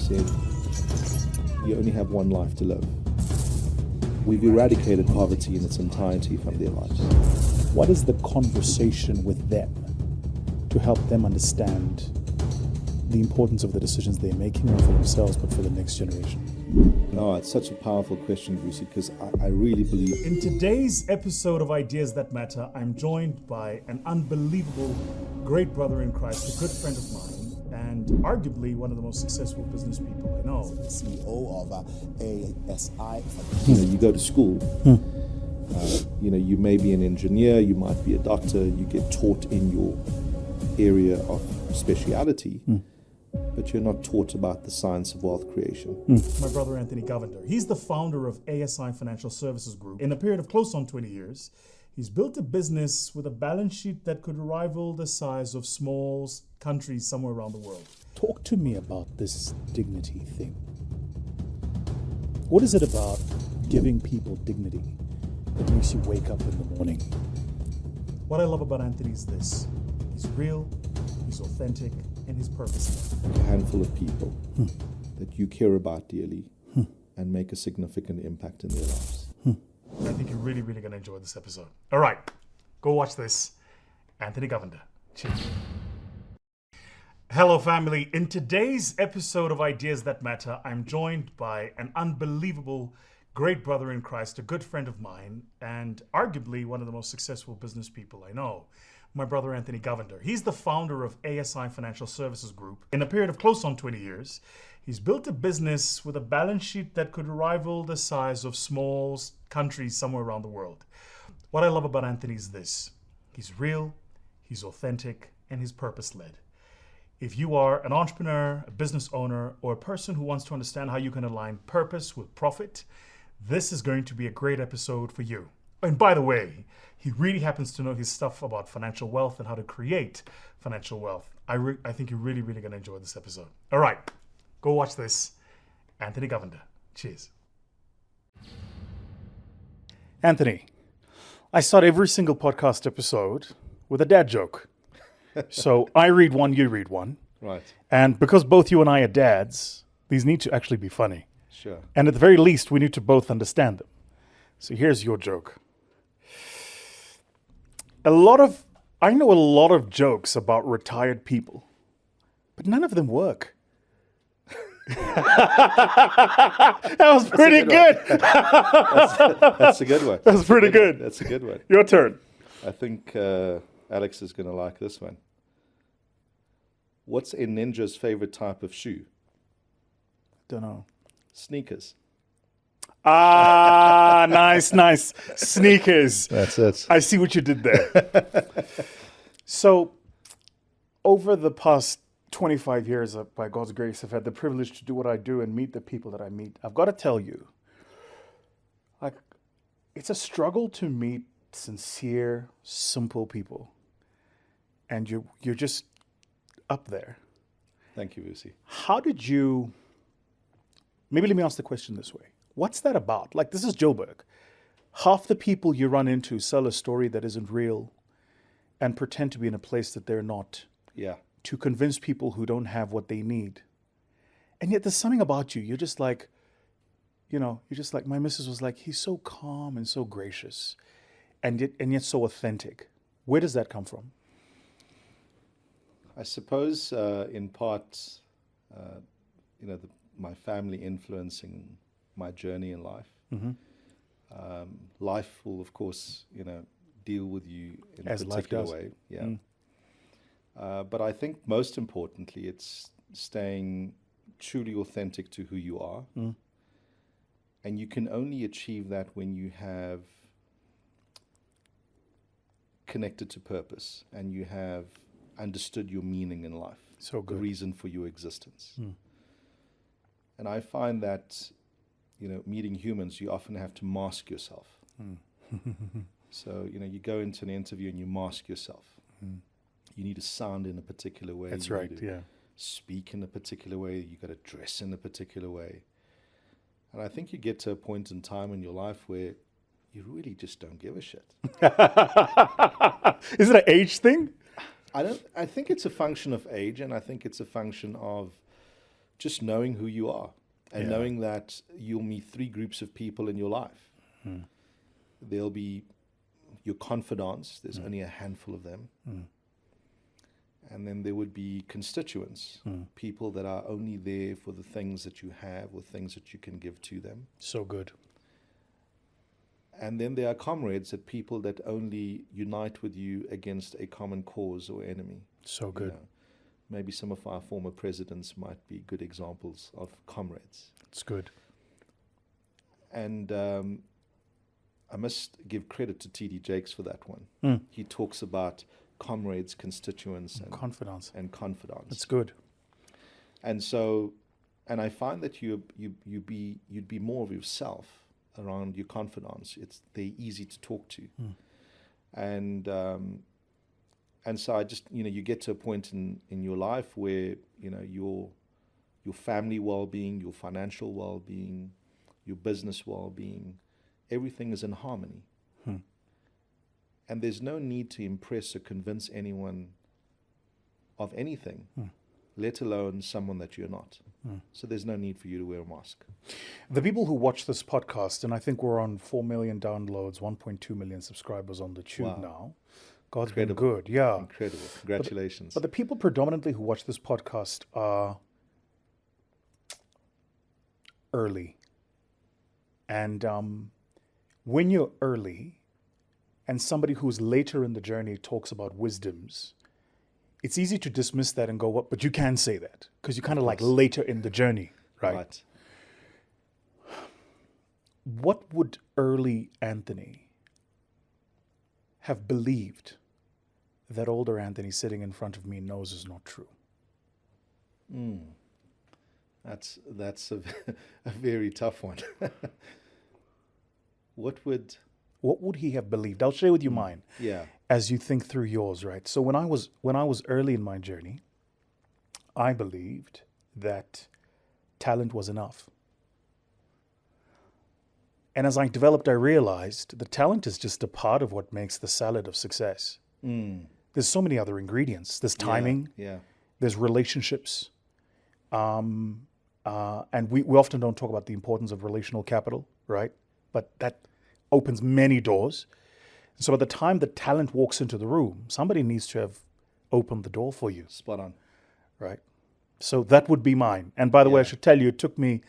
said, you only have one life to live. We've eradicated poverty in its entirety from their lives. What is the conversation with them to help them understand the importance of the decisions they're making, not for themselves, but for the next generation? Oh, it's such a powerful question, Vusi, because I really believe... In today's episode of Ideas That Matter, I'm joined by an unbelievable great brother in Christ, a good friend of mine, and arguably one of the most successful business people I know. CEO of ASI. You go to school, you may be an engineer, you might be a doctor, you get taught in your area of speciality, but you're not taught about the science of wealth creation. My brother Anthony Govender, he's the founder of ASI Financial Services Group. In a period of close on 20 years, he's built a business with a balance sheet that could rival the size of small countries somewhere around the world. Talk to me about this dignity thing. What is it about giving people dignity that makes you wake up in the morning? What I love about Anthony is this. He's real, he's authentic, and he's purposeful. A handful of people that you care about dearly and make a significant impact in their lives. I think you're really, really going to enjoy this episode. All right, go watch this. Anthony Govender. Cheers. Hello, family. In today's episode of Ideas That Matter, I'm joined by an unbelievable great brother in Christ, a good friend of mine, and arguably one of the most successful business people I know. My brother Anthony Govender. He's the founder of ASI Financial Services Group. In a period of close on 20 years, he's built a business with a balance sheet that could rival the size of small countries somewhere around the world. What I love about Anthony is this. He's real, he's authentic, and he's purpose-led. If you are an entrepreneur, a business owner, or a person who wants to understand how you can align purpose with profit, this is going to be a great episode for you. And by the way, he really happens to know his stuff about financial wealth and how to create financial wealth. I think you're really, really going to enjoy this episode. All right, go watch this. Anthony Govender. Cheers. Anthony, I start every single podcast episode with a dad joke. So I read one, you read one. Right. And because both you and I are dads, these need to actually be funny. Sure. And at the very least, we need to both understand them. So here's your joke. I know a lot of jokes about retired people, but none of them work. That was pretty good. That's a good one. That's pretty good. That's a good one. Your turn. I think Alex is going to like this one. What's a ninja's favorite type of shoe? Don't know. Sneakers. Ah, nice. Sneakers. That's it. I see what you did there. So, over the past 25 years, by God's grace, I've had the privilege to do what I do and meet the people that I meet. I've got to tell you, it's a struggle to meet sincere, simple people. And you're just up there. Thank you, Vusi. How did you... Maybe let me ask the question this way. What's that about? Like, this is Joburg. Half the people you run into sell a story that isn't real and pretend to be in a place that they're not. Yeah. To convince people who don't have what they need. And yet there's something about you. You're just like, my missus was like, he's so calm and so gracious and yet so authentic. Where does that come from? I suppose in part, my family influencing my journey in life. Life will, of course, deal with you in as a particular way. Yeah. But I think most importantly, it's staying truly authentic to who you are. And you can only achieve that when you have connected to purpose and you have understood your meaning in life. So good. The reason for your existence. And I find that, meeting humans, you often have to mask yourself. So, you go into an interview and you mask yourself. You need to sound in a particular way. That's you right, need to yeah. Speak in a particular way. You got to dress in a particular way. And I think you get to a point in time in your life where you really just don't give a shit. Is it an age thing? I think it's a function of age, and I think it's a function of just knowing who you are and Yeah. knowing that you'll meet three groups of people in your life. There'll be your confidants, there's only a handful of them. And then there would be constituents, people that are only there for the things that you have or things that you can give to them. So good. And then there are comrades, that people that only unite with you against a common cause or enemy. So You good. know, maybe some of our former presidents might be good examples of comrades. It's good. And I must give credit to T.D. Jakes for that one. He talks about comrades, constituents, and Confidence. confidants. It's good. And so, and I find that you'd be more of yourself around your confidants. They're easy to talk to, and so I just, you get to a point in your life where your family well-being, your financial well-being, your business well-being, everything is in harmony. And there's no need to impress or convince anyone of anything, let alone someone that you're not. So there's no need for you to wear a mask. The people who watch this podcast, and I think we're on 4 million downloads, 1.2 million subscribers on the tube Wow. now. God's Incredible. been good. Yeah. Incredible. Congratulations. But the people predominantly who watch this podcast are early. And when you're early and somebody who's later in the journey talks about wisdoms, it's easy to dismiss that and go, "What?" But you can say that because you're kind of like later in the journey, right? What would early Anthony have believed that older Anthony sitting in front of me knows is not true? That's a very tough one. What would he have believed? I'll share with you mine. Yeah. As you think through yours, right? So when I was early in my journey, I believed that talent was enough. And as I developed, I realized the talent is just a part of what makes the salad of success. There's so many other ingredients. There's timing. Yeah. There's relationships. And we often don't talk about the importance of relational capital, right? But that opens many doors. So by the time the talent walks into the room, somebody needs to have opened the door for you, Spot on. right? So that would be mine. And by the way, I Yeah. should tell you, it took me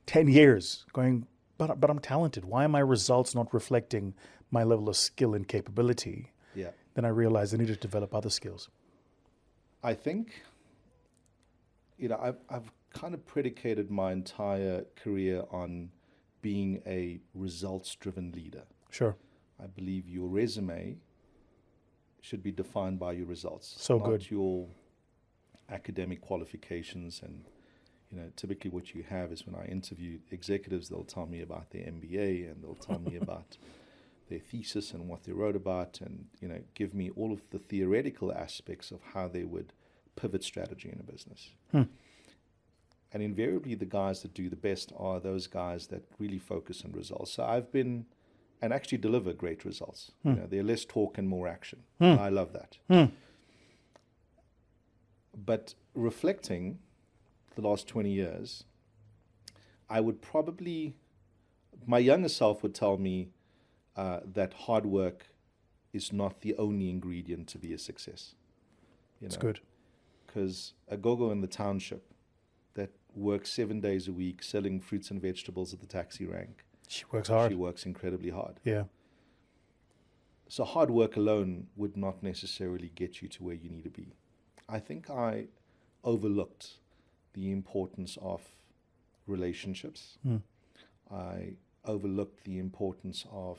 10 years going, but I'm talented. Why are my results not reflecting my level of skill and capability? Yeah. Then I realized I needed to develop other skills. I think, I've kind of predicated my entire career on being a results-driven leader. Sure. I believe your resume should be defined by your results. So not good. your academic qualifications. And, typically what you have is when I interview executives, they'll tell me about their MBA and they'll tell me about their thesis and what they wrote about and, give me all of the theoretical aspects of how they would pivot strategy in a business. And invariably, the guys that do the best are those guys that really focus on results. So I've been, and actually deliver great results. They're less talk and more action. I love that. But reflecting the last 20 years, I would probably, my younger self would tell me that hard work is not the only ingredient to be a success. It's good. Because a go-go in the township that works 7 days a week selling fruits and vegetables at the taxi rank, She works hard. she works incredibly hard. Yeah. So hard work alone would not necessarily get you to where you need to be. I think I overlooked the importance of relationships. I overlooked the importance of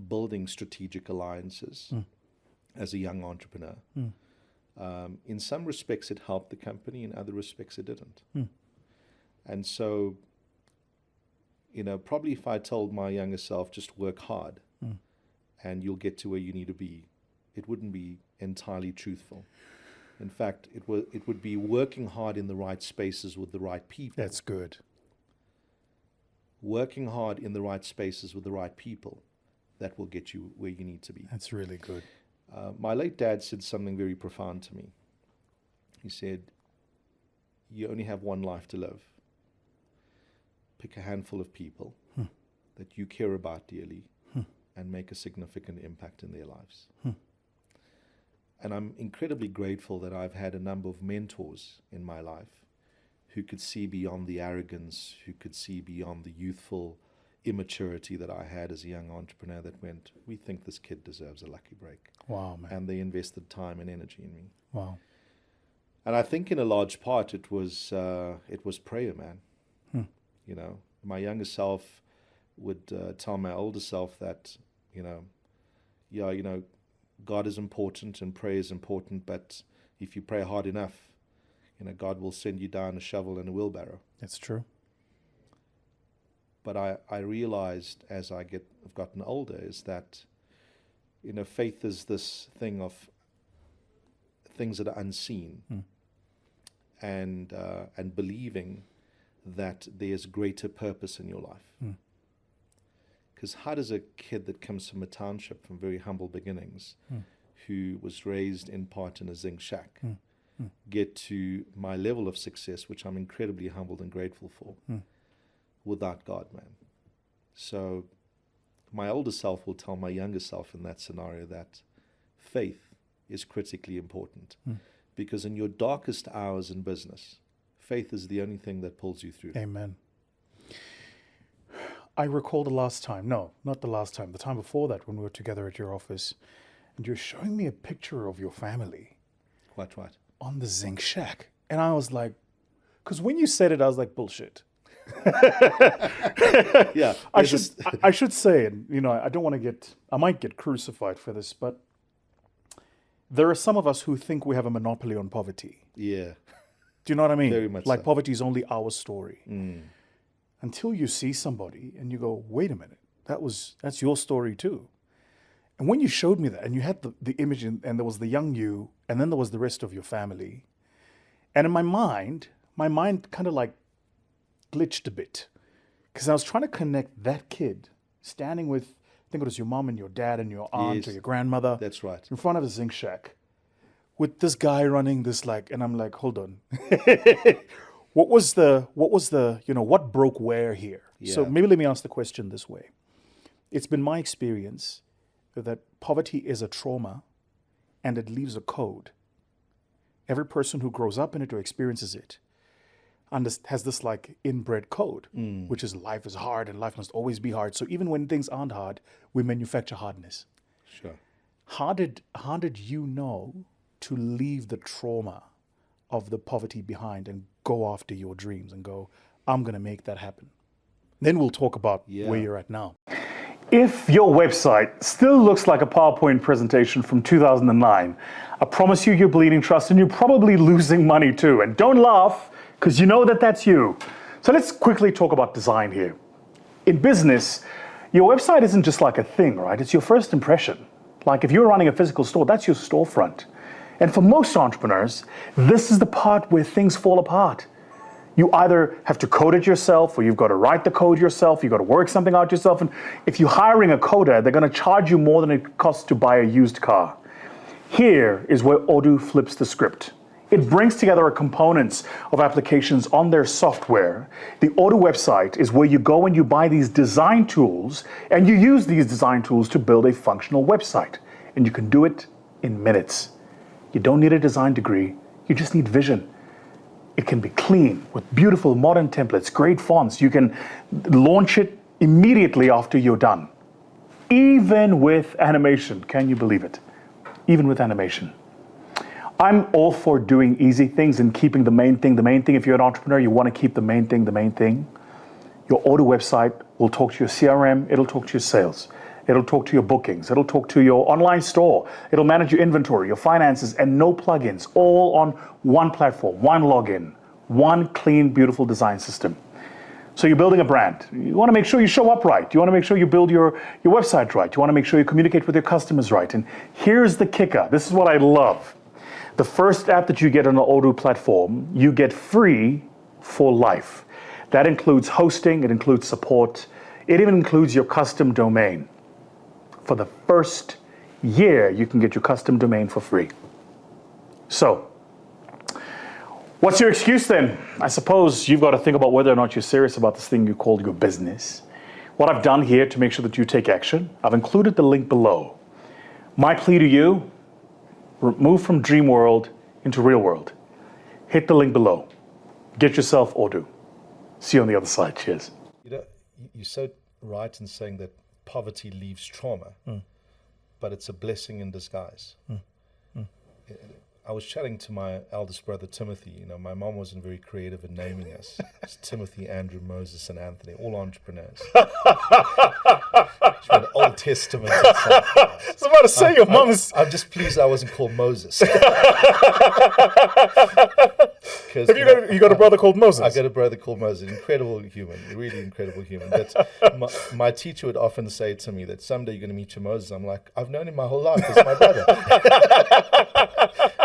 building strategic alliances as a young entrepreneur. In some respects, it helped the company. In other respects, it didn't. And so, probably if I told my younger self, just work hard and you'll get to where you need to be, it wouldn't be entirely truthful. In fact, it would be working hard in the right spaces with the right people. That's good. Working hard in the right spaces with the right people, that will get you where you need to be. That's really good. My late dad said something very profound to me. He said, you only have one life to live. Pick a handful of people that you care about dearly and make a significant impact in their lives. And I'm incredibly grateful that I've had a number of mentors in my life who could see beyond the arrogance, who could see beyond the youthful immaturity that I had as a young entrepreneur that went, we think this kid deserves a lucky break. Wow, man. And they invested time and energy in me. Wow. And I think in a large part it was prayer, man. You know, my younger self would tell my older self that, God is important and prayer is important, but if you pray hard enough, God will send you down a shovel and a wheelbarrow. That's true. But I realized as I've gotten older is that, faith is this thing of things that are unseen, and believing that there's greater purpose in your life. Because how does a kid that comes from a township from very humble beginnings, who was raised in part in a zinc shack, get to my level of success, which I'm incredibly humbled and grateful for, without God, man? So my older self will tell my younger self in that scenario that faith is critically important. Because in your darkest hours in business, faith is the only thing that pulls you through. Amen. I recall the time before that, when we were together at your office, and you're showing me a picture of your family. Quite right. On the zinc shack. And I was like, because when you said it, I was like, bullshit. Yeah. I should say, and I might get crucified for this, but there are some of us who think we have a monopoly on poverty. Yeah. Do you know what I mean? Very much like so. Poverty is only our story. Until you see somebody and you go, wait a minute, that's your story too. And when you showed me that, and you had the image, and there was the young you, and then there was the rest of your family. And in my mind kind of like glitched a bit, because I was trying to connect that kid standing with, I think it was your mom and your dad and your aunt, Yes. or your grandmother. That's right. In front of a zinc shack with this guy running this, and I'm like, hold on. What broke where here? Yeah. So maybe let me ask the question this way. It's been my experience that poverty is a trauma and it leaves a code. Every person who grows up in it or experiences it has this inbred code, which is life is hard and life must always be hard. So even when things aren't hard, we manufacture hardness. Sure. How did you know to leave the trauma of the poverty behind and go after your dreams and go, I'm going to make that happen? Then we'll talk about where you're at now. If your website still looks like a PowerPoint presentation from 2009, I promise you're bleeding trust, and you're probably losing money too. And don't laugh, because you know that's you. So let's quickly talk about design here. In business, your website isn't just like a thing, right? It's your first impression. Like if you're running a physical store, that's your storefront. And for most entrepreneurs, this is the part where things fall apart. You either have to code it yourself, or you've got to write the code yourself, you've got to work something out yourself. And if you're hiring a coder, they're going to charge you more than it costs to buy a used car. Here is where Odoo flips the script. It brings together components of applications on their software. The Odoo website is where you go and you buy these design tools, and you use these design tools to build a functional website. And you can do it in minutes. You don't need a design degree, you just need vision. It can be clean with beautiful modern templates, great fonts. You can launch it immediately after you're done. Even with animation, can you believe it? Even with animation. I'm all for doing easy things and keeping the main thing the main thing. If you're an entrepreneur, you want to keep the main thing the main thing. Your Odoo website will talk to your CRM, it'll talk to your sales. It'll talk to your bookings. It'll talk to your online store. It'll manage your inventory, your finances, and no plugins, all on one platform, one login, one clean, beautiful design system. So you're building a brand. You want to make sure you show up right. You want to make sure you build your website right. You want to make sure you communicate with your customers right. And here's the kicker. This is what I love. The first app that you get on the Odoo platform, you get free for life. That includes hosting. It includes support. It even includes your custom domain. For the first year, you can get your custom domain for free. So, What's your excuse then? I suppose you've got to think about whether or not you're serious about this thing you called your business. What I've done here to make sure that you take action, I've included the link below. My plea to you, move from dream world into real world. Hit the link below. Get yourself Odoo. See you on the other side. Cheers. You know, you're so right in saying that poverty leaves trauma, but it's a blessing in disguise. I was chatting to my eldest brother, Timothy. You know, my mom wasn't very creative in naming us. It's Timothy, Andrew, Moses, and Anthony, all entrepreneurs. She went Old Testament. I was about to say, your mom is... I'm just pleased I wasn't called Moses. Have you got a brother called Moses? I got a brother called Moses. Incredible human, really incredible human. But my teacher would often say to me that someday you're going to meet your Moses. I'm like, I've known him my whole life. He's my brother.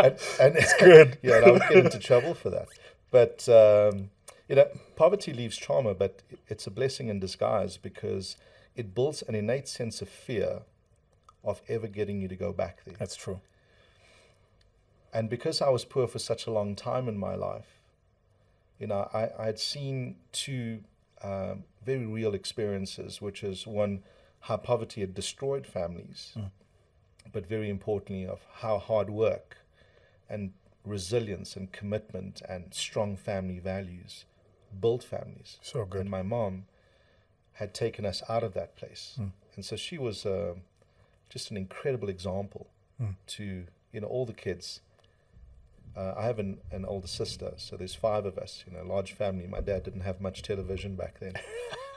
and it's good. Yeah, and I would get into trouble for that. But you know, poverty leaves trauma, but it's a blessing in disguise because it builds an innate sense of fear of ever getting you to go back there. That's true. And because I was poor for such a long time in my life, you know, I had seen two very real experiences, which is one, how poverty had destroyed families, but very importantly of how hard work and resilience and commitment and strong family values built families. So good. And my mom had taken us out of that place. And so she was just an incredible example to, you know, all the kids. I have an older sister, so there's 5 of us, you know, large family. My dad didn't have much television back then.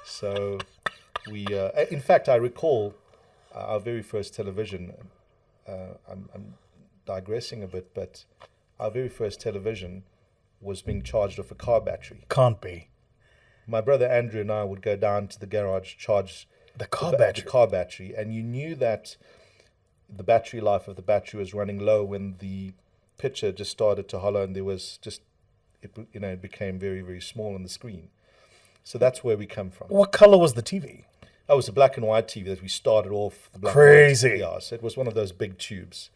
So we, in fact, I recall our very first television. I'm digressing a bit, but our very first television was being charged off a car battery. Can't be. My brother Andrew and I would go down to the garage, charge the car battery, and you knew that the battery life of the battery was running low when the picture just started to hollow, and there was just, it became very, very small on the screen. So that's where we come from. What color was the TV? That was a black and white TV that we started off. The black Crazy. And white. Yeah, so it was one of those big tubes.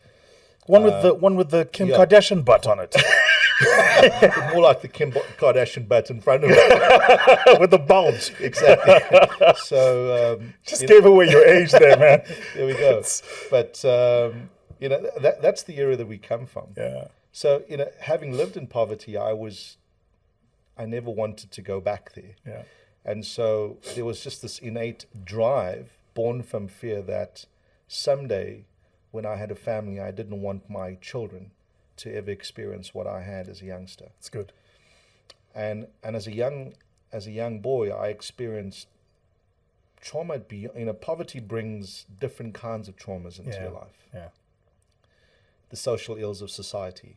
One with the Kim Kardashian butt on it. More like the Kim Kardashian butt in front of it. With the bulge. Exactly. So just gave away your age there, man. There we go. But you know, that's the era that we come from. Yeah. So, you know, having lived in poverty, I never wanted to go back there. Yeah. And so there was just this innate drive born from fear that someday when I had a family, I didn't want my children to ever experience what I had as a youngster. That's good. And as a young boy, I experienced trauma. You know, poverty brings different kinds of traumas into your life. Yeah. The social ills of society,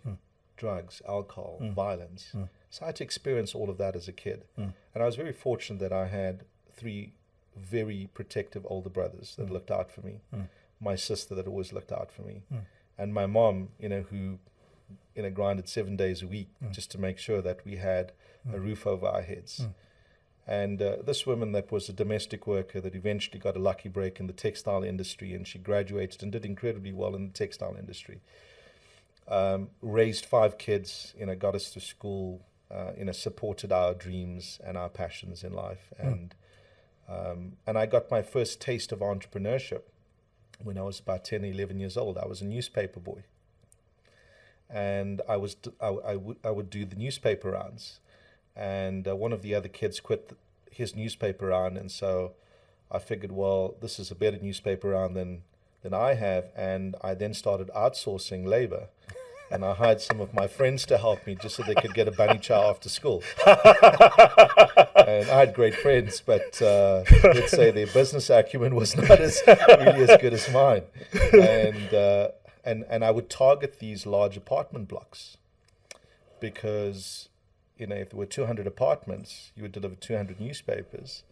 drugs, alcohol, violence. So I had to experience all of that as a kid. And I was very fortunate that I had 3 very protective older brothers that looked out for me. My sister that always looked out for me. And my mom, you know, who, you know, grinded 7 days a week just to make sure that we had a roof over our heads. And this woman that was a domestic worker that eventually got a lucky break in the textile industry, and she graduated and did incredibly well in the textile industry. Raised 5 kids, you know, got us to school, you know, supported our dreams and our passions in life. And I got my first taste of entrepreneurship when I was about 10 or 11 years old. I was a newspaper boy. And I would do the newspaper rounds. And one of the other kids quit his newspaper round, and so I figured, well, this is a better newspaper round than I have, and I then started outsourcing labor, and I hired some of my friends to help me just so they could get a bunny chow after school. And I had great friends, but let's say their business acumen was not really as good as mine. And I would target these large apartment blocks because, you know, if there were 200 apartments, you would deliver 200 newspapers,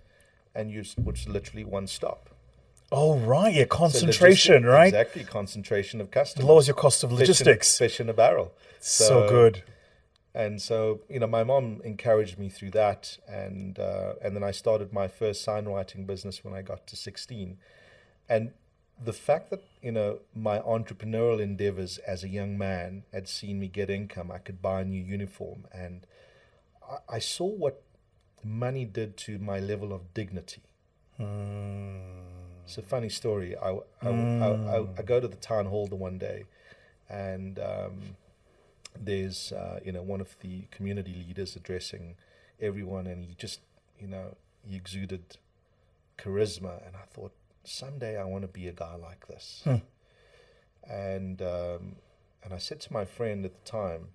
and which literally one stop. Oh, right. Yeah, concentration, so right? Exactly, concentration of customers. Lowers your cost of logistics. Fish in a barrel. So good. And so, you know, my mom encouraged me through that, and then I started my first sign writing business when I got to 16. And the fact that, my entrepreneurial endeavors as a young man had seen me get income, I could buy a new uniform, and I saw what money did to my level of dignity. It's a funny story. I go to the town hall the one day, and there's one of the community leaders addressing everyone, and he just he exuded charisma, and I thought, someday I want to be a guy like this. And I said to my friend at the time,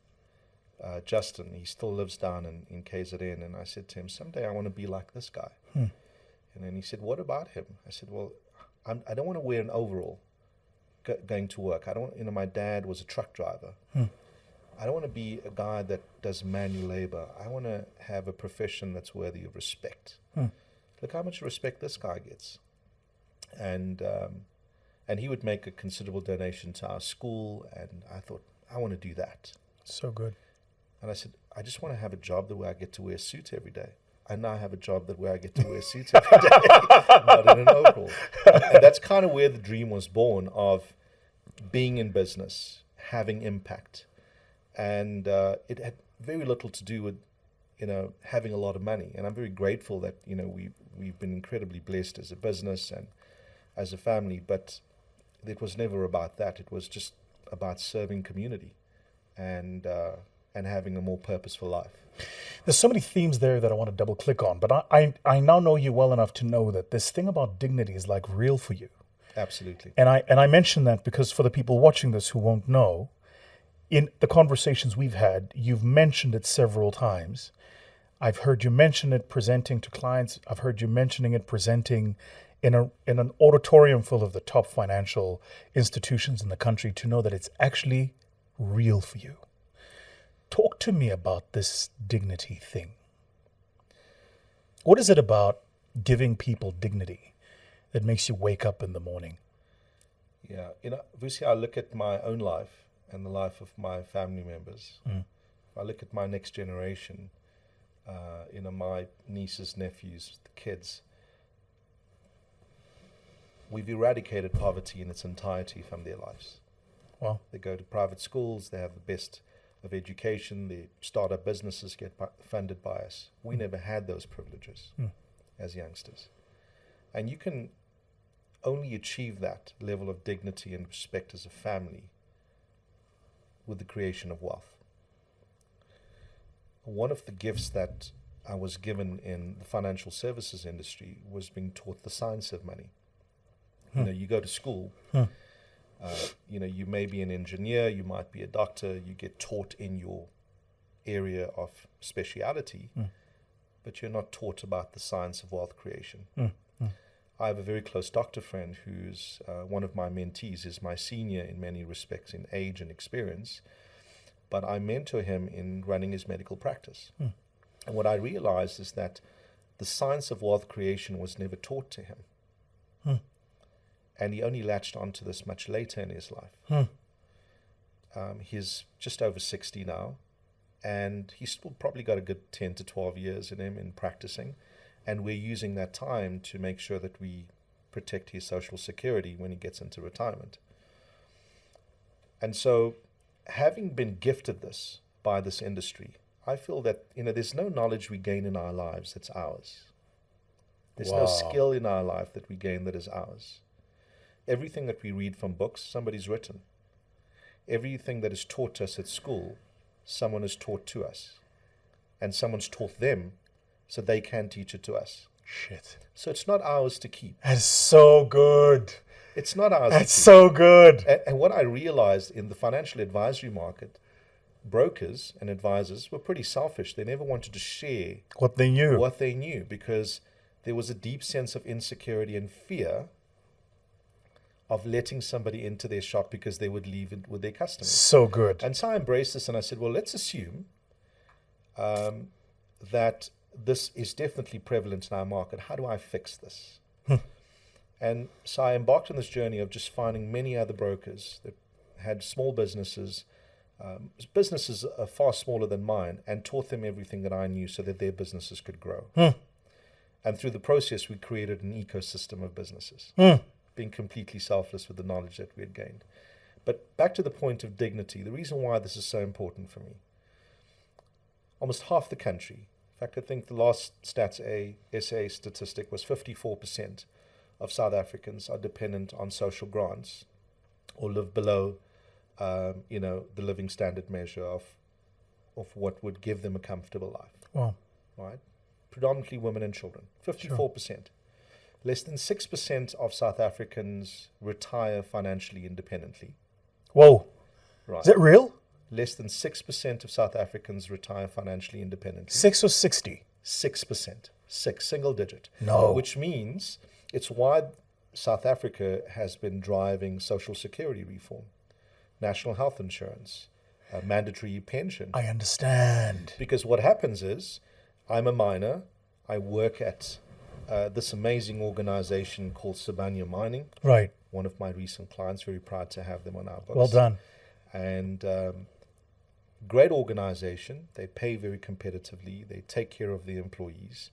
Justin, he still lives down in KZN, and I said to him, someday I want to be like this guy. And then he said, what about him? I said, well, I don't want to wear an overall going to work. I don't. My dad was a truck driver. I don't want to be a guy that does manual labor. I want to have a profession that's worthy of respect. Look how much respect this guy gets. And he would make a considerable donation to our school, and I thought, I want to do that. So good. And I said, I just want to have a job where I get to wear a suit every day. I now have a job where I get to wear a suit every day, not in an overall. And that's kind of where the dream was born, of being in business, having impact. And it had very little to do with, having a lot of money. And I'm very grateful that, we've been incredibly blessed as a business and as a family, but it was never about that. It was just about serving community and having a more purposeful life. There's so many themes there that I want to double click on, but I now know you well enough to know that this thing about dignity is like real for you. Absolutely. And I mention that because for the people watching this who won't know, in the conversations we've had, you've mentioned it several times. I've heard you mention it presenting to clients. I've heard you mentioning it presenting in an auditorium full of the top financial institutions in the country, to know that it's actually real for you. Talk to me about this dignity thing. What is it about giving people dignity that makes you wake up in the morning? Yeah, Vusi, I look at my own life and the life of my family members. I look at my next generation, my nieces, nephews, the kids. We've eradicated poverty in its entirety from their lives. Wow. They go to private schools, they have the best of education, the startup businesses get funded by us. We never had those privileges as youngsters. And you can only achieve that level of dignity and respect as a family with the creation of wealth. One of the gifts that I was given in the financial services industry was being taught the science of money. You go to school, you may be an engineer, you might be a doctor, you get taught in your area of speciality, but you're not taught about the science of wealth creation. I have a very close doctor friend who's one of my mentees, is my senior in many respects in age and experience, but I mentor him in running his medical practice. And what I realized is that the science of wealth creation was never taught to him. And he only latched onto this much later in his life. He's just over 60 now, and he's still probably got a good 10 to 12 years in him in practicing, and we're using that time to make sure that we protect his social security when he gets into retirement. And so, having been gifted this by this industry, I feel that there's no knowledge we gain in our lives that's ours. There's no skill in our life that we gain that is ours. Everything that we read from books, somebody's written. Everything that is taught to us at school, someone has taught to us. And someone's taught them so they can teach it to us. Shit. So it's not ours to keep. That's so good. It's not ours to keep. That's so good. And what I realized in the financial advisory market, brokers and advisors were pretty selfish. They never wanted to share what they knew because there was a deep sense of insecurity and fear of letting somebody into their shop because they would leave it with their customers. So good. And so I embraced this and I said, well, let's assume that this is definitely prevalent in our market. How do I fix this? And so I embarked on this journey of just finding many other brokers that had small businesses, businesses are far smaller than mine, and taught them everything that I knew so that their businesses could grow. And through the process, we created an ecosystem of businesses. being completely selfless with the knowledge that we had gained. But back to the point of dignity, the reason why this is so important for me, almost half the country, in fact, I think the last Stats SA statistic was 54% of South Africans are dependent on social grants or live below, the living standard measure of what would give them a comfortable life. Wow. Right? Predominantly women and children, 54%. Less than 6% of South Africans retire financially independently. Whoa. Right. Is that real? Less than 6% of South Africans retire financially independently. 6 or 60? 6%. 6, single digit. No. Which means it's why South Africa has been driving social security reform, national health insurance, mandatory pension. I understand. Because what happens is, I'm a miner, I work at this amazing organization called Sibanye Mining. Right. One of my recent clients, very proud to have them on our books. Well done. And great organization. They pay very competitively. They take care of the employees.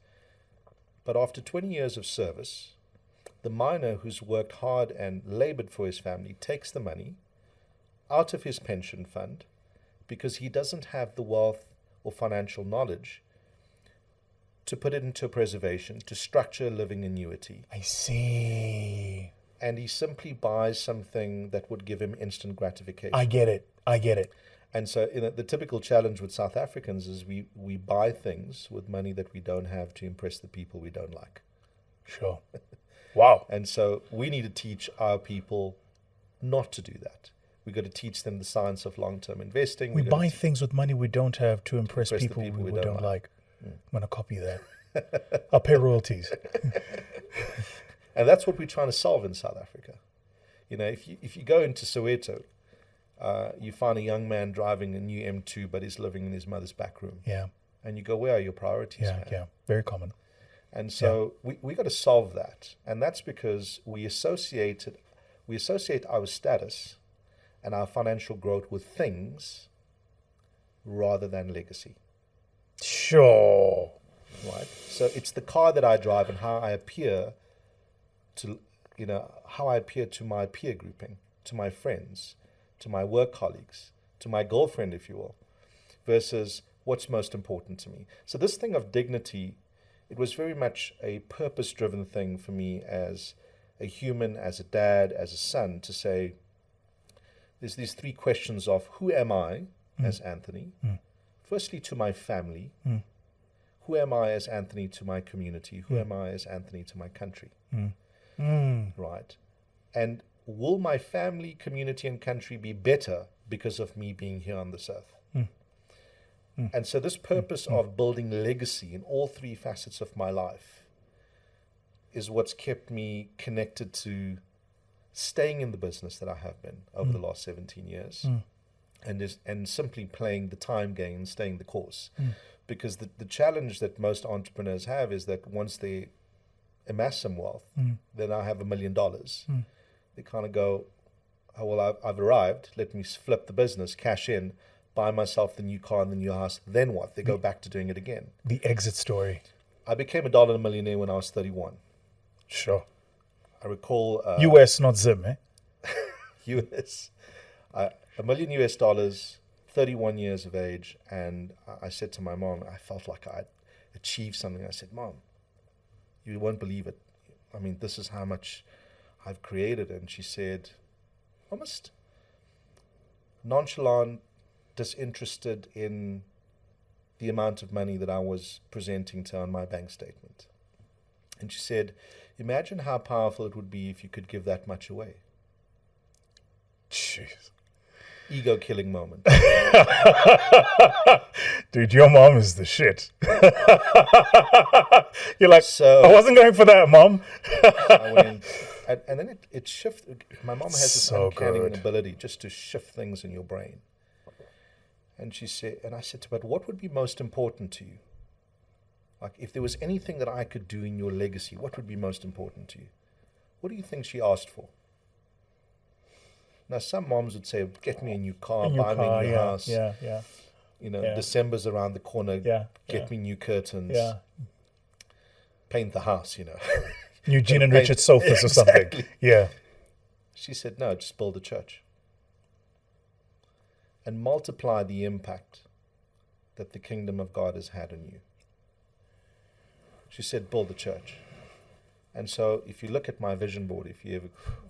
But after 20 years of service, the miner who's worked hard and labored for his family takes the money out of his pension fund because he doesn't have the wealth or financial knowledge to put it into preservation, to structure a living annuity. I see. And he simply buys something that would give him instant gratification. I get it. And so the typical challenge with South Africans is we buy things with money that we don't have to impress the people we don't like. Sure. Wow. And so we need to teach our people not to do that. We've got to teach them the science of long-term investing. We buy things with money we don't have to impress impress the people, people we we don't don't like. I'm going to copy that. I'll pay royalties. And that's what we're trying to solve in South Africa. If you go into Soweto, you find a young man driving a new M2, but he's living in his mother's back room. Yeah. And you go, where are your priorities, man? Yeah. Very common. And so we got to solve that. And that's because we associate our status and our financial growth with things rather than legacy. Sure. Right? So it's the car that I drive and how I appear to my peer grouping, to my friends, to my work colleagues, to my girlfriend, if you will, versus what's most important to me. So this thing of dignity, it was very much a purpose-driven thing for me as a human, as a dad, as a son, to say, there's these three questions of who am I as Anthony? Firstly, to my family. Who am I as Anthony to my community? Who am I as Anthony to my country? Right. And will my family, community, and country be better because of me being here on this earth? And so this purpose of building legacy in all three facets of my life is what's kept me connected to staying in the business that I have been over the last 17 years and simply playing the time game and staying the course. Because the challenge that most entrepreneurs have is that once they amass some wealth, they now have $1 million. They kind of go, oh, well, I've arrived. Let me flip the business, cash in, buy myself the new car and the new house. Then what? They go back to doing it again. The exit story. I became a dollar millionaire when I was 31. Sure. I recall... US, not Zim, eh? US. $1 million, 31 years of age. And I said to my mom, I felt like I'd achieved something. I said, Mom, you won't believe it. I mean, this is how much I've created. And she said, almost nonchalant, disinterested in the amount of money that I was presenting to her on my bank statement. And she said, imagine how powerful it would be if you could give that much away. Jeez. Ego-killing moment. Dude, your mom is the shit. You're like, So- I wasn't going for that, Mom. I went in, and then it shifted. My mom has this So uncanny good. ability just to shift things in your brain. And she said, and I said to her, but what would be most important to you? Like, if there was anything that I could do in your legacy, what would be most important to you? What do you think she asked for? Now, some moms would say, get me a new car, buy me a new house. Yeah. Yeah. December's around the corner, Yeah, get me new curtains, Yeah. paint the house, Eugene and Richard Sophus or something. Exactly. Yeah. She said, no, just build a church. And multiply the impact that the kingdom of God has had on you. She said, build a church. And so if you look at my vision board,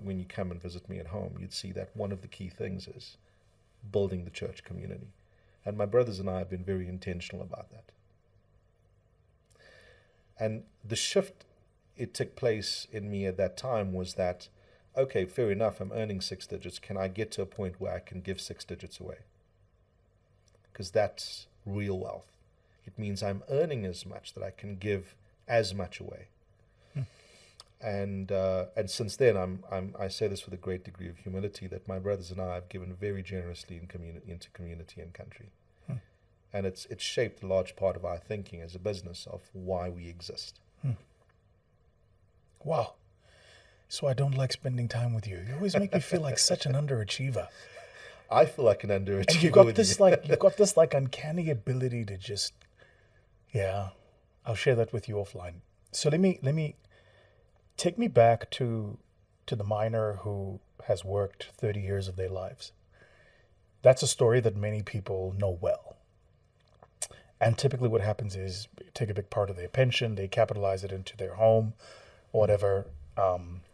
when you come and visit me at home, you'd see that one of the key things is building the church community. And my brothers and I have been very intentional about that. And the shift it took place in me at that time was that, okay, fair enough, I'm earning 6 digits. Can I get to a point where I can give 6 digits away? Because that's real wealth. It means I'm earning as much that I can give as much away. And since then, I say this with a great degree of humility, that my brothers and I have given very generously into community and country. And it's shaped a large part of our thinking as a business of why we exist. Wow. So I don't like spending time with you. You always make me feel like such an underachiever. I feel like an underachiever. And you've got this uncanny ability to just, yeah. I'll share that with you offline. So let me take me back to the miner who has worked 30 years of their lives. That's a story that many people know well. And typically what happens is take a big part of their pension, they capitalize it into their home, or whatever,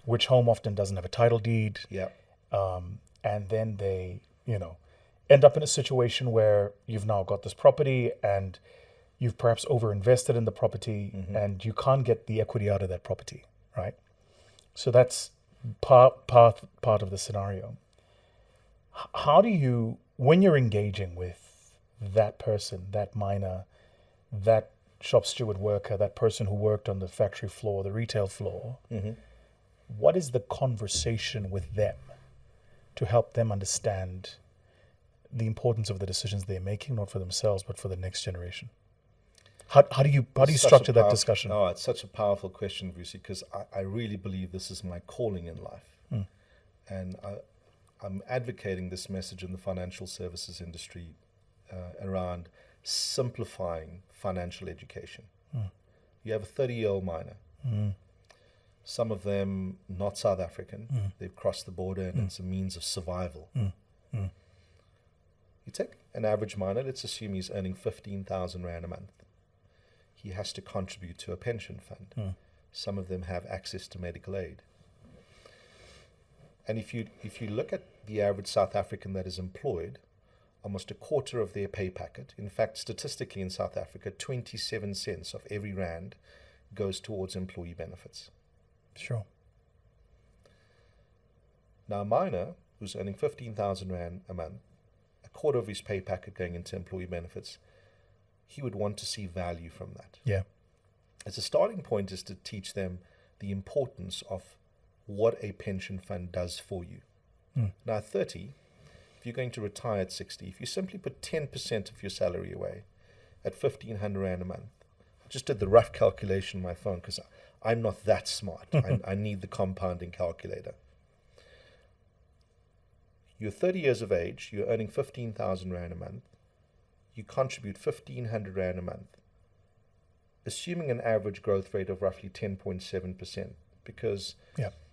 which home often doesn't have a title deed. Yeah. And then they, end up in a situation where you've now got this property and you've perhaps overinvested in the property and you can't get the equity out of that property, right? So that's part of the scenario. How do you, when you're engaging with that person, that miner, that shop steward worker, that person who worked on the factory floor, the retail floor, what is the conversation with them to help them understand the importance of the decisions they're making, not for themselves, but for the next generation? How do you structure that discussion? Oh, it's such a powerful question, Vusi, because I really believe this is my calling in life. And I'm advocating this message in the financial services industry around simplifying financial education. You have a 30-year-old miner. Some of them not South African. They've crossed the border and it's a means of survival. You take an average miner, let's assume he's earning 15,000 Rand a month. He has to contribute to a pension fund. Some of them have access to medical aid. And if you look at the average South African that is employed, almost a quarter of their pay packet, in fact, statistically in South Africa, 27 cents of every rand goes towards employee benefits. Sure. Now, a miner who's earning 15,000 Rand a month, a quarter of his pay packet going into employee benefits, he would want to see value from that. Yeah. As a starting point is to teach them the importance of what a pension fund does for you. Now, at 30, if you're going to retire at 60, if you simply put 10% of your salary away at 1,500 Rand a month, I just did the rough calculation on my phone because I'm not that smart. I need the compounding calculator. You're 30 years of age, you're earning 15,000 Rand a month, you contribute 1,500 Rand a month, assuming an average growth rate of roughly 10.7%, because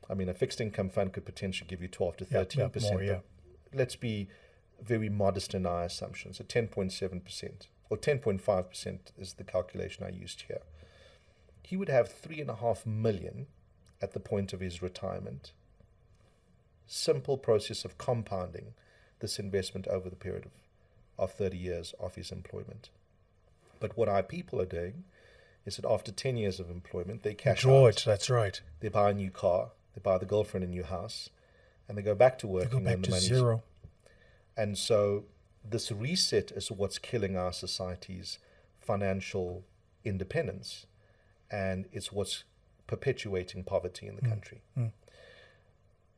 a fixed income fund could potentially give you 12 to 13%. More. Let's be very modest in our assumptions. So 10.7% or 10.5% is the calculation I used here. He would have 3.5 million at the point of his retirement. Simple process of compounding this investment over the period of 30 years of his employment. But what our people are doing is that after 10 years of employment, they cash out. That's right. They buy a new car, they buy the girlfriend a new house, and they go back to working. They go back to zero. And so this reset is what's killing our society's financial independence, and it's what's perpetuating poverty in the country.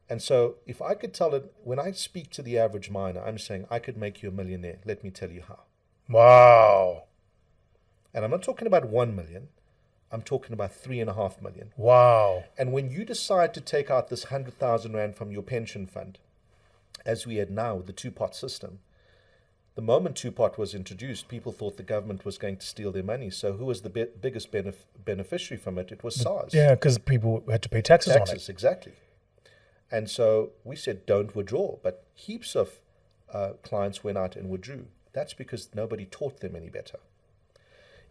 And so if I could tell it, when I speak to the average miner, I'm saying, I could make you a millionaire. Let me tell you how. Wow. And I'm not talking about 1 million. I'm talking about 3.5 million. Wow. And when you decide to take out this 100,000 Rand from your pension fund, as we had now with the two-pot system, The moment two-pot was introduced, people thought the government was going to steal their money. So who was the biggest beneficiary from it? It was SARS. Yeah, because people had to pay taxes on it. Taxes, exactly. And so we said, don't withdraw. But heaps of clients went out and withdrew. That's because nobody taught them any better.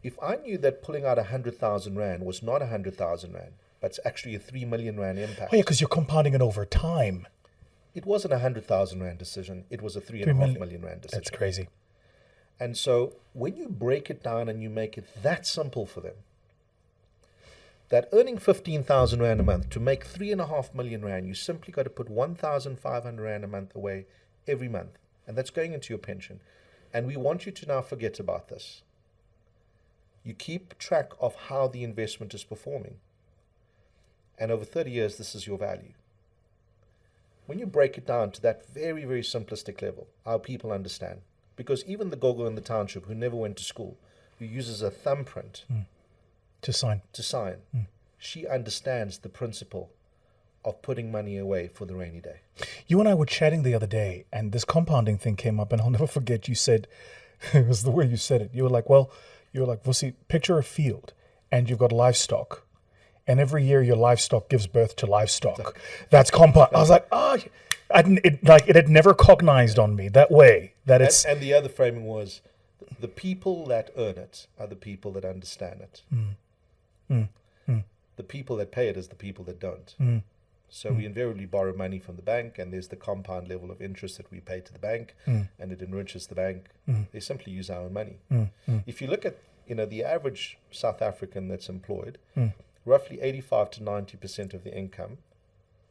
If I knew that pulling out 100,000 Rand was not 100,000 Rand, but it's actually a 3 million Rand impact. Oh, yeah, because you're compounding it over time. It wasn't a 100,000 Rand decision. It was a 3.5 million Rand decision. That's crazy. And so when you break it down and you make it that simple for them, that earning 15,000 Rand a month to make 3.5 million Rand, you simply got to put 1,500 Rand a month away every month. And that's going into your pension. And we want you to now forget about this. You keep track of how the investment is performing. And over 30 years, this is your value. When you break it down to that very, very simplistic level, our people understand. Because even the gogo in the township who never went to school, who uses a thumbprint to sign, she understands the principle of putting money away for the rainy day. You and I were chatting the other day, and this compounding thing came up, and I'll never forget, you said, it was the way you said it. You were like, Vusi, picture a field, and you've got livestock. And every year your livestock gives birth to livestock. Exactly. That's compound. I was like, it had never cognized on me that way. And the other framing was, the people that earn it are the people that understand it. The people that pay it is the people that don't. So we invariably borrow money from the bank, and there's the compound level of interest that we pay to the bank, and it enriches the bank. They simply use our own money. If you look at the average South African that's employed, roughly 85 to 90% of the income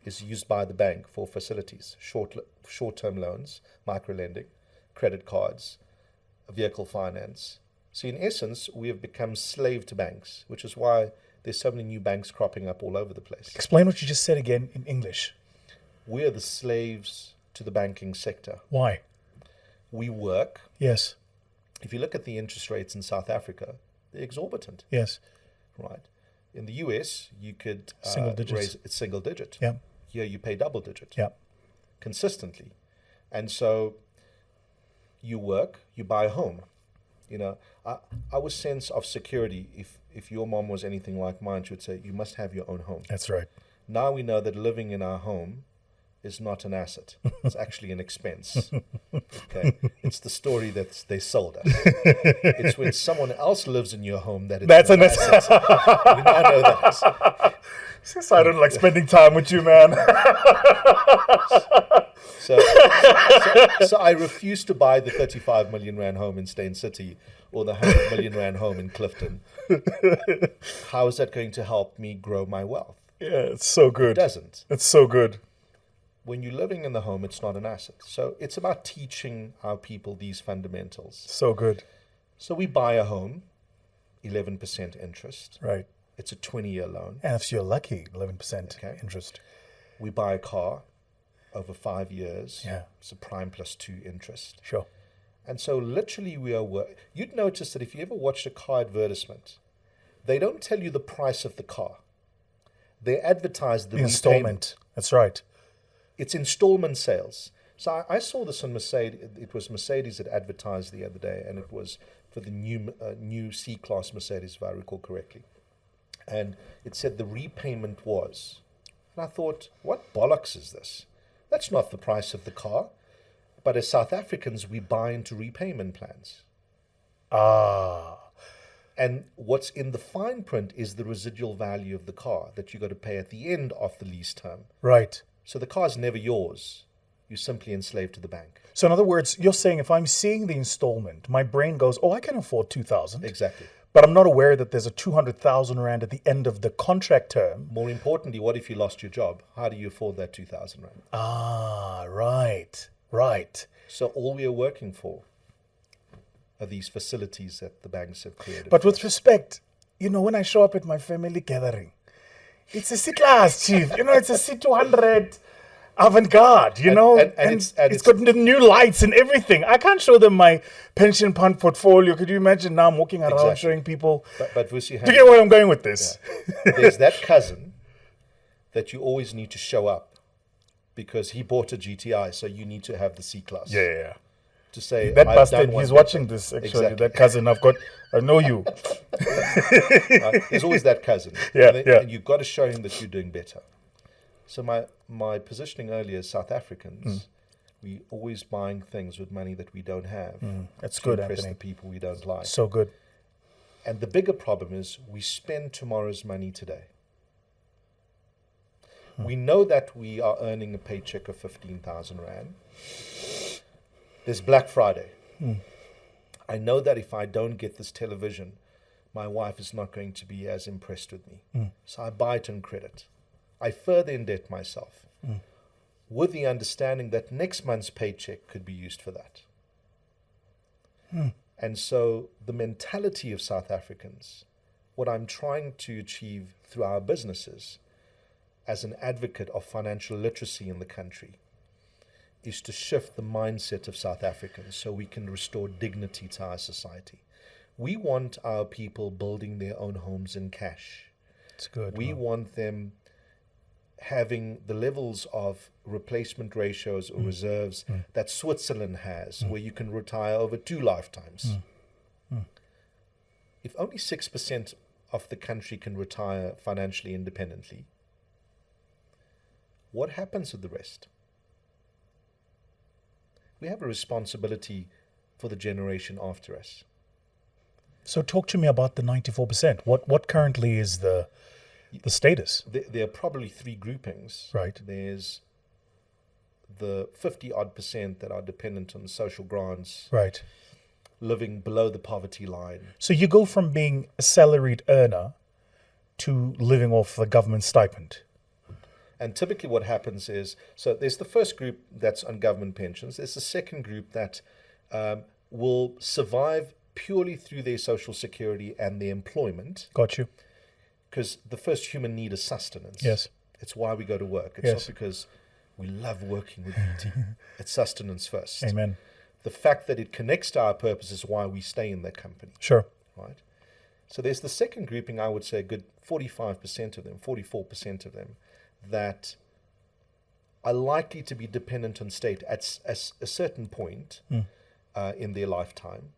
is used by the bank for facilities, short-term loans, micro-lending, credit cards, vehicle finance. So in essence, we have become slave to banks, which is why there's so many new banks cropping up all over the place. Explain what you just said again in English. We're the slaves to the banking sector. Why? We work. Yes. If you look at the interest rates in South Africa, they're exorbitant. Yes. Right. In the US, you could raise it single digit. Yeah. Here you pay double digit. Yeah. Consistently. And so you work, you buy a home. Our sense of security, if your mom was anything like mine, she would say, you must have your own home. That's right. Now we know that living in our home is not an asset. It's actually an expense. Okay, it's the story that they sold us. It's when someone else lives in your home that's an asset. We now know that. So I don't like spending time with you, man. So I refuse to buy the 35 million Rand home in Stain City or the 100 million Rand home in Clifton. How is that going to help me grow my wealth? Yeah, it's so good. It doesn't. It's so good. When you're living in the home, it's not an asset. So it's about teaching our people these fundamentals. So good. So we buy a home, 11% interest. Right. It's a 20-year loan. And if you're lucky, 11% interest. We buy a car over 5 years. Yeah. It's a prime plus 2 interest. Sure. And so literally you'd notice that if you ever watched a car advertisement, they don't tell you the price of the car. They advertise the installment. Repayment. That's right. It's installment sales. So I saw this on Mercedes. It was Mercedes that advertised the other day, and it was for the new C-Class Mercedes, if I recall correctly. And it said the repayment was. And I thought, what bollocks is this? That's not the price of the car. But as South Africans, we buy into repayment plans. And what's in the fine print is the residual value of the car that you got to pay at the end of the lease term. Right. So the car's never yours. You're simply enslaved to the bank. So in other words, you're saying if I'm seeing the installment, my brain goes, oh, I can afford 2,000. Exactly. But I'm not aware that there's a 200,000 Rand at the end of the contract term. More importantly, what if you lost your job? How do you afford that 2,000 Rand? Right. Right. So all we are working for are these facilities that the banks have created. But with respect, when I show up at my family gathering, it's a C-Class, Chief. It's a C200 avant-garde, and it's got the new lights and everything. I can't show them my pension fund portfolio. Could you imagine now I'm walking around showing people? But Vusi, do you get where I'm going with this? Yeah. There's that cousin that you always need to show up because he bought a GTI, so you need to have the C-Class. Yeah. to say, That I've bastard, done one he's better. watching this, actually. Exactly. That cousin, I know you. There's always that cousin. Yeah, and, yeah. and you've got to show him that you're doing better. So my positioning earlier is South Africans, we always buying things with money that we don't have. That's to good, impress Anthony. the people we don't like. So good. And the bigger problem is we spend tomorrow's money today. We know that we are earning a paycheck of 15,000 Rand. There's Black Friday. I know that if I don't get this television, my wife is not going to be as impressed with me. So I buy it on credit. I further indebt myself with the understanding that next month's paycheck could be used for that. And so the mentality of South Africans, what I'm trying to achieve through our businesses as an advocate of financial literacy in the country, is to shift the mindset of South Africans so we can restore dignity to our society. We want our people building their own homes in cash. It's good. We want them having the levels of replacement ratios or reserves that Switzerland has, where you can retire over 2 lifetimes. If only 6% of the country can retire financially independently, what happens with the rest? We have a responsibility for the generation after us. So talk to me about the 94%. What currently is the status? There are probably 3 groupings. Right. There's the 50-odd% that are dependent on social grants, Right. living below the poverty line. So you go from being a salaried earner to living off the government stipend. And typically what happens is, so there's the first group that's on government pensions. There's the second group that will survive purely through their social security and their employment, Got you. because the first human need is sustenance. Yes. It's why we go to work. It's Yes. not because we love working with BT. It's sustenance first. Amen. The fact that it connects to our purpose is why we stay in that company, Sure. right? So there's the second grouping, I would say a good 45% of them, 44% of them, that are likely to be dependent on state at a certain point in their lifetime,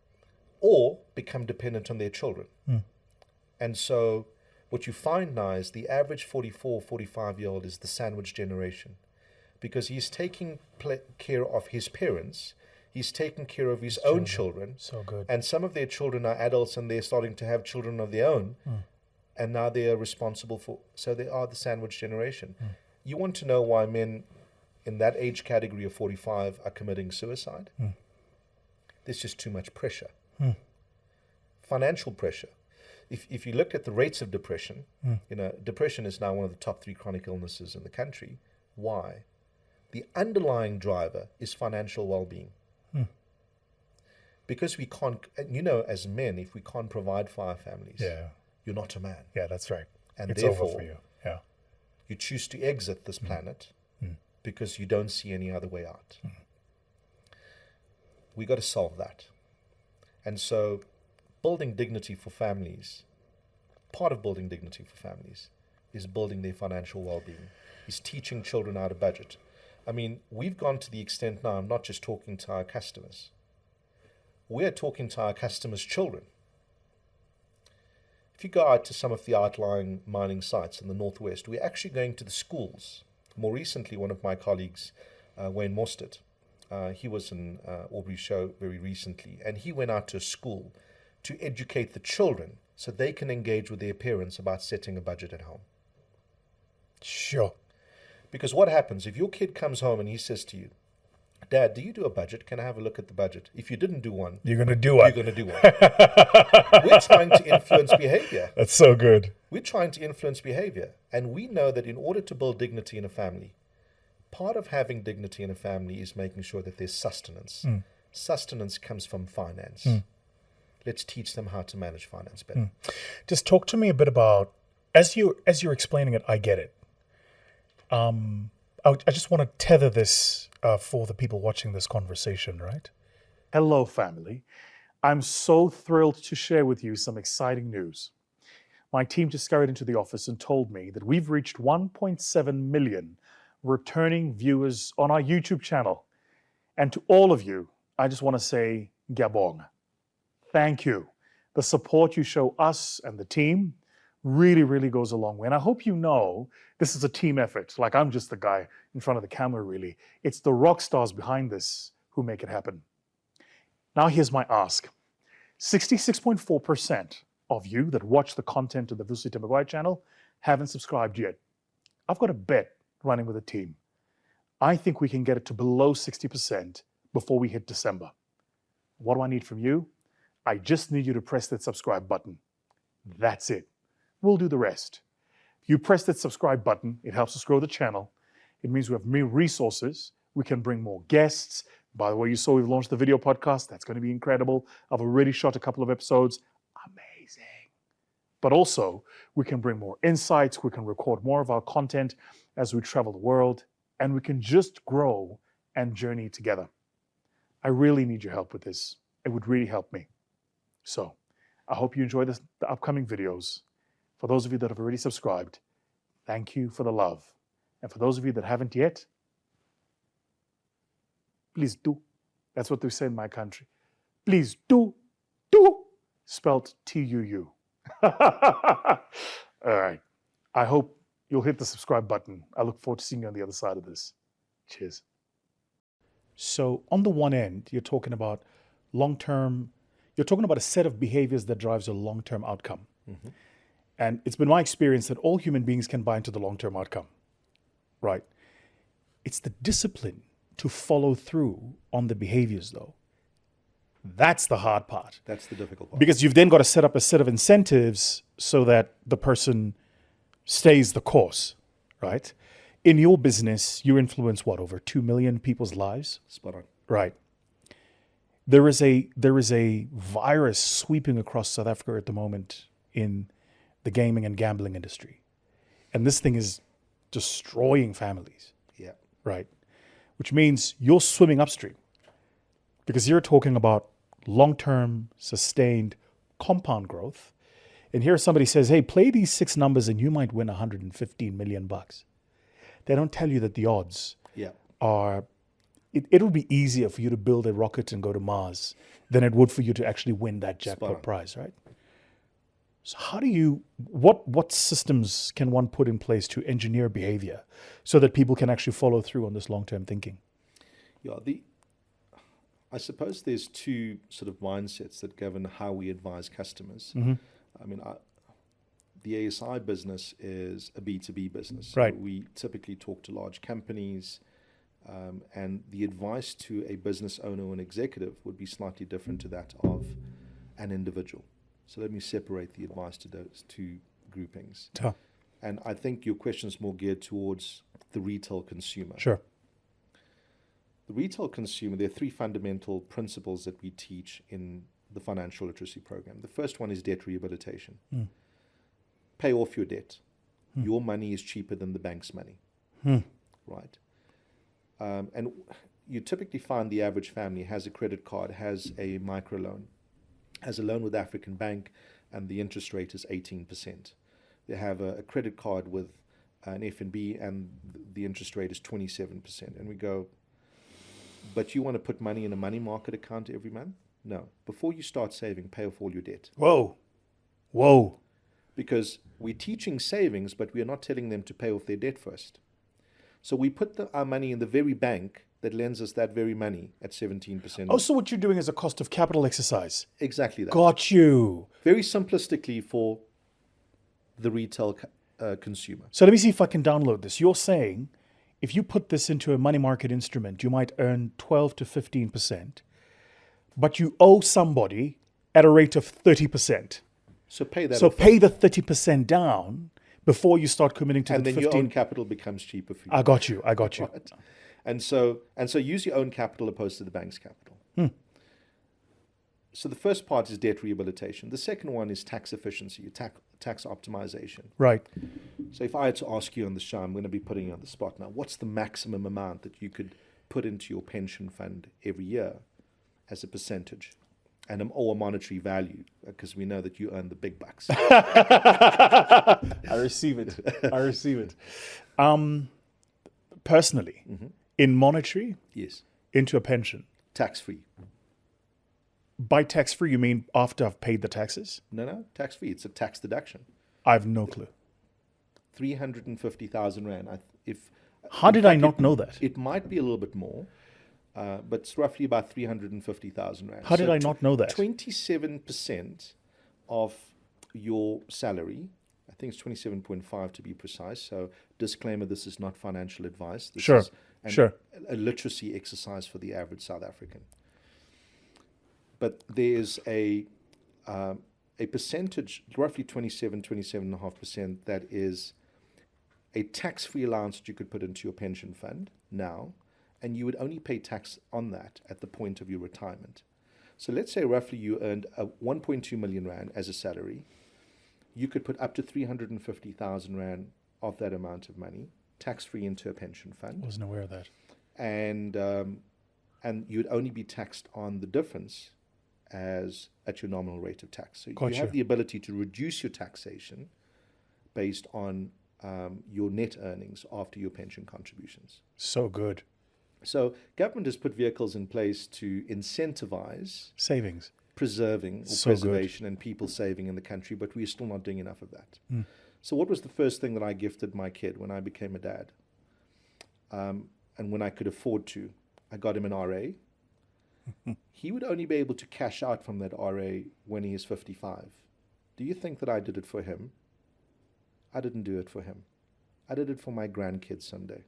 or become dependent on their children. And so what you find now is the average 44, 45-year-old is the sandwich generation, because he's taking care of his parents, he's taking care of his own children, So good. and some of their children are adults and they're starting to have children of their own, and now they are responsible for, so they are the sandwich generation. You want to know why men in that age category of 45 are committing suicide? There's just too much pressure. Financial pressure. If you look at the rates of depression, depression is now one of the top 3 chronic illnesses in the country. Why? The underlying driver is financial well-being. Because we can't, as men, if we can't provide for our families, Yeah. you're not a man. Yeah, that's right. And It's therefore, over for you. Yeah. you choose to exit this planet because you don't see any other way out. We got to solve that. And so building dignity for families, part of building dignity for families is building their financial well-being, is teaching children how to budget. I mean, we've gone to the extent now, I'm not just talking to our customers. We're talking to our customers' children. If you go out to some of the outlying mining sites in the northwest, we're actually going to the schools. More recently, one of my colleagues, Wayne Mostert, he was in Aubrey's show very recently, and he went out to a school to educate the children so they can engage with their parents about setting a budget at home. Sure. Because what happens if your kid comes home and he says to you, Dad, do you do a budget? Can I have a look at the budget? If you didn't do one, You're going to do you're it. going to do one. We're trying to influence behavior. That's so good. We're trying to influence behavior. And we know that in order to build dignity in a family, part of having dignity in a family is making sure that there's sustenance. Sustenance comes from finance. Let's teach them how to manage finance better. Just talk to me a bit about, as you're explaining it, I get it. I just want to tether this for the people watching this conversation, right? Hello, family. I'm so thrilled to share with you some exciting news. My team just scurried into the office and told me that we've reached 1.7 million returning viewers on our YouTube channel. And to all of you, I just want to say, Gabon. Thank you. The support you show us and the team really, really goes a long way. And I hope you know this is a team effort. Like, I'm just the guy in front of the camera, really. It's the rock stars behind this who make it happen. Now, here's my ask. 66.4% of you that watch the content of the Vusi Thembekwayo channel haven't subscribed yet. I've got a bet running with a team. I think we can get it to below 60% before we hit December. What do I need from you? I just need you to press that subscribe button. That's it. We'll do the rest. If you press that subscribe button, it helps us grow the channel. It means we have more resources. We can bring more guests. By the way, you saw we've launched the video podcast. That's going to be incredible. I've already shot a couple of episodes. Amazing. But also, we can bring more insights. We can record more of our content as we travel the world. And we can just grow and journey together. I really need your help with this. It would really help me. So, I hope you enjoy the upcoming videos. For those of you that have already subscribed, thank you for the love. And for those of you that haven't yet, please do. That's what they say in my country. Please do. Spelled T-U-U. All right. I hope you'll hit the subscribe button. I look forward to seeing you on the other side of this. Cheers. So on the one end, you're talking about long-term, you're talking about a set of behaviors that drives a long-term outcome. Mm-hmm. And it's been my experience that all human beings can buy into the long-term outcome, right? It's the discipline to follow through on the behaviors, though. That's the hard part. That's the difficult part. Because you've then got to set up a set of incentives so that the person stays the course, right? In your business, you influence what, over 2 million people's lives? Spot on. Right. There is a virus sweeping across South Africa at the moment in the gaming and gambling industry. And this thing is destroying families. Yeah. Right. Which means you're swimming upstream because you're talking about long-term, sustained compound growth. And here somebody says, hey, play these 6 numbers and you might win 115 million bucks. They don't tell you that the odds are, it'll be easier for you to build a rocket and go to Mars than it would for you to actually win that jackpot prize, right? So how do you, what systems can one put in place to engineer behavior so that people can actually follow through on this long-term thinking? Yeah, I suppose there's 2 sort of mindsets that govern how we advise customers. Mm-hmm. I mean, the ASI business is a B2B business. So right. We typically talk to large companies, and the advice to a business owner or an executive would be slightly different to that of an individual. So let me separate the advice to those 2 groupings. And I think your question is more geared towards the retail consumer. Sure. The retail consumer, there are 3 fundamental principles that we teach in the financial literacy program. The first one is debt rehabilitation. Pay off your debt. Your money is cheaper than the bank's money. Right? And you typically find the average family has a credit card, has a microloan, has a loan with African Bank, and the interest rate is 18%. They have a credit card with an F&B, and the interest rate is 27%. And we go, but you want to put money in a money market account every month? No. Before you start saving, pay off all your debt. Whoa. Because we're teaching savings, but we are not telling them to pay off their debt first. So we put our money in the very bank that lends us that very money at 17%. Oh, so what you're doing is a cost of capital exercise. Exactly that. Got you. Very simplistically for the retail consumer. So let me see if I can download this. You're saying if you put this into a money market instrument, you might earn 12 to 15%, but you owe somebody at a rate of 30%. So pay that. So pay the 30% down before you start committing to and the 15%. And then your own capital becomes cheaper for you. I got you. Right? And so use your own capital opposed to the bank's capital. So the first part is debt rehabilitation. The second one is tax efficiency, tax optimization. Right. So if I had to ask you on the show, I'm going to be putting you on the spot now. What's the maximum amount that you could put into your pension fund every year as a percentage? Or a monetary value, because we know that you earn the big bucks. I receive it. Personally, in monetary, yes, into a pension, tax-free. By tax-free, you mean after I've paid the taxes? No, tax-free. It's a tax deduction. I have no clue. 350,000 rand. How did I not know that? It might be a little bit more, but it's roughly about 350,000 rand. How did I not know that? 27% of your salary, I think it's 27.5 to be precise. So disclaimer, this is not financial advice. This Sure, is a literacy exercise for the average South African. But there's a percentage, roughly 27.5%, that is a tax-free allowance that you could put into your pension fund now, and you would only pay tax on that at the point of your retirement. So let's say roughly you earned 1.2 million rand as a salary. You could put up to 350,000 rand of that amount of money tax-free into a pension fund. I wasn't aware of that. And you'd only be taxed on the difference as at your nominal rate of tax. So Gotcha. you have the ability to reduce your taxation based on your net earnings after your pension contributions. So good. So government has put vehicles in place to incentivize Savings. preserving or So preservation and people saving in the country, but we're still not doing enough of that. So what was the first thing that I gifted my kid when I became a dad? And when I could afford to, I got him an RA. He would only be able to cash out from that RA when he is 55. Do you think that I did it for him? I didn't do it for him. I did it for my grandkids someday.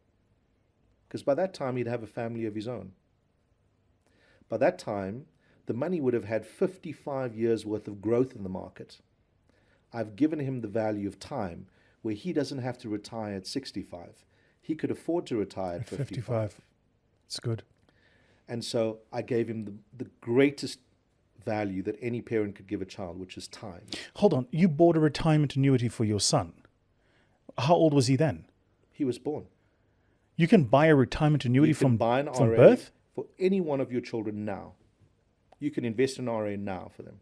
Because by that time, he'd have a family of his own. By that time, the money would have had 55 years worth of growth in the market. I've given him the value of time where he doesn't have to retire at 65. He could afford to retire at 55. It's good. And so I gave him the greatest value that any parent could give a child, which is time. Hold on. You bought a retirement annuity for your son. How old was he then? He was born. You can buy a retirement annuity You can from buy an from RA birth? for any one of your children now. You can invest in an RA now for them.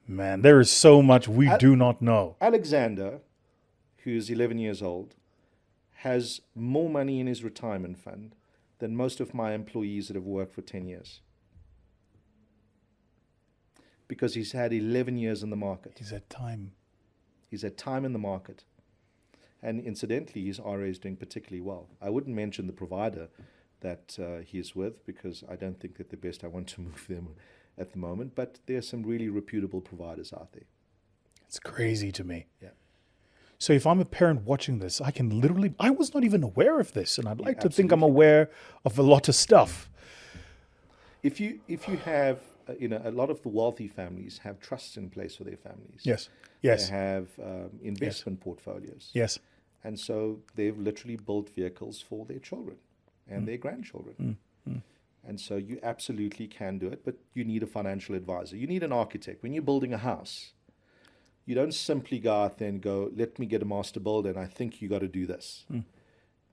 Man, there is so much we do not know. Alexander, who's 11 years old, has more money in his retirement fund than most of my employees that have worked for 10 years. Because he's had 11 years in the market. He's at time. He's had time in the market. And incidentally, his RA is doing particularly well. I wouldn't mention the provider that he is with because I don't think that they're best. I want to move them at the moment. But there are some really reputable providers out there. It's crazy to me. Yeah. So if I'm a parent watching this, I can literally, I was not even aware of this. And I'd like to think I'm absolutely. aware of a lot of stuff. If you have, a lot of the wealthy families have trusts in place for their families. Yes. They Yes. have investment portfolios. Yes. And so they've literally built vehicles for their children and their grandchildren. And so you absolutely can do it, but you need a financial advisor. You need an architect. When you're building a house, you don't simply go out there and go, let me get a master builder and I think you got to do this.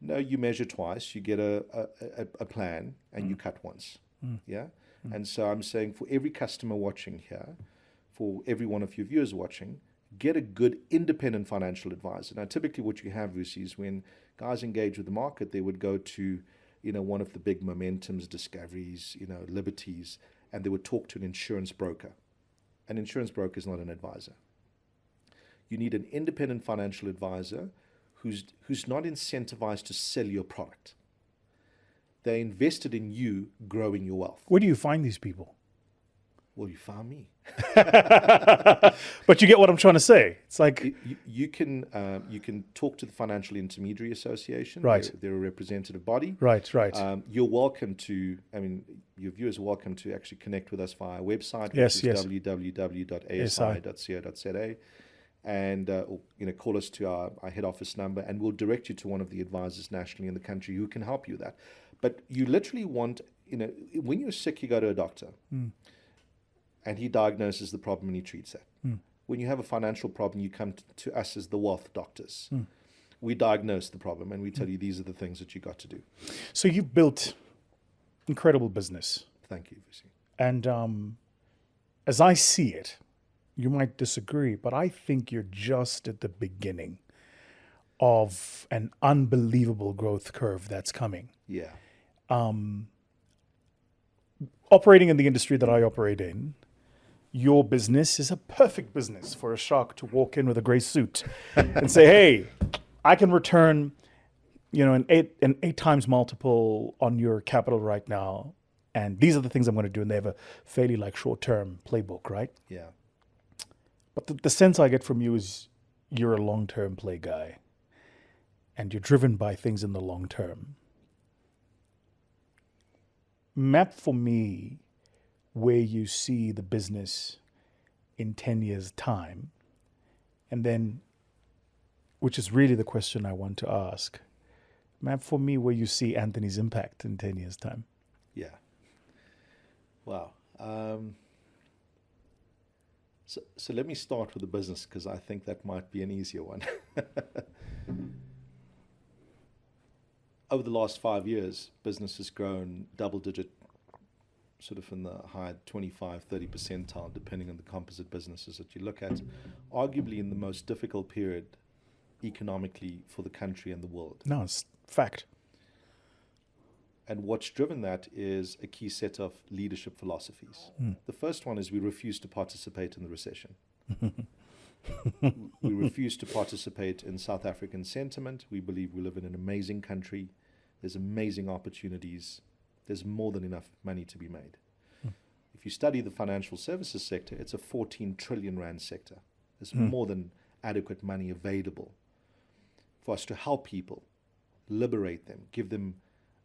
No, you measure twice, you get a plan, and you cut once. Yeah? And so I'm saying for every customer watching here, for every one of your viewers watching, get a good independent financial advisor. Now, typically what you have, Vusi, is when guys engage with the market, they would go to, one of the big Momentums, Discoveries, Liberties, and they would talk to an insurance broker. An insurance broker is not an advisor. You need an independent financial advisor who's not incentivized to sell your product. They're invested in you growing your wealth. Where do you find these people? Well, you found me. But you get what I'm trying to say. It's like, You can talk to the Financial Intermediary Association. Right. They're a representative body. right. You're welcome to, your viewers are welcome to actually connect with us via our website, Yes, which is yes. www.asi.co.za. And call us to our head office number, and we'll direct you to one of the advisors nationally in the country who can help you with that. But you literally want, when you're sick, you go to a doctor, and he diagnoses the problem and he treats it. When you have a financial problem, you come to us as the wealth doctors. We diagnose the problem and we tell you these are the things that you got to do. so you've built incredible business. Thank you, Vusi. And as I see it, you might disagree, but I think you're just at the beginning of an unbelievable growth curve that's coming. Yeah. operating in the industry that I operate in, your business is a perfect business for a shark to walk in with a gray suit and say, hey, I can return, an eight times multiple on your capital right now. And these are the things I'm going to do. And they have a fairly short-term playbook, right? Yeah. But the sense I get from you is you're a long-term play guy. And you're driven by things in the long term. Map for me where you see the business in 10 years' time. And then, which is really the question I want to ask, map for me where you see Anthony's impact in 10 years' time. Yeah. Wow. So let me start with the business, because I think that might be an easier one. Over the last 5 years, business has grown double-digit, sort of in the high 25, 30 percentile, depending on the composite businesses that you look at, arguably in the most difficult period economically for the country and the world. No, it's fact. And what's driven that is a key set of leadership philosophies. The first one is we refuse to participate in the recession. We refuse to participate in South African sentiment. We believe we live in an amazing country. There's amazing opportunities. There's more than enough money to be made. If you study the financial services sector, it's a 14 trillion rand sector. There's more than adequate money available for us to help people, liberate them, give them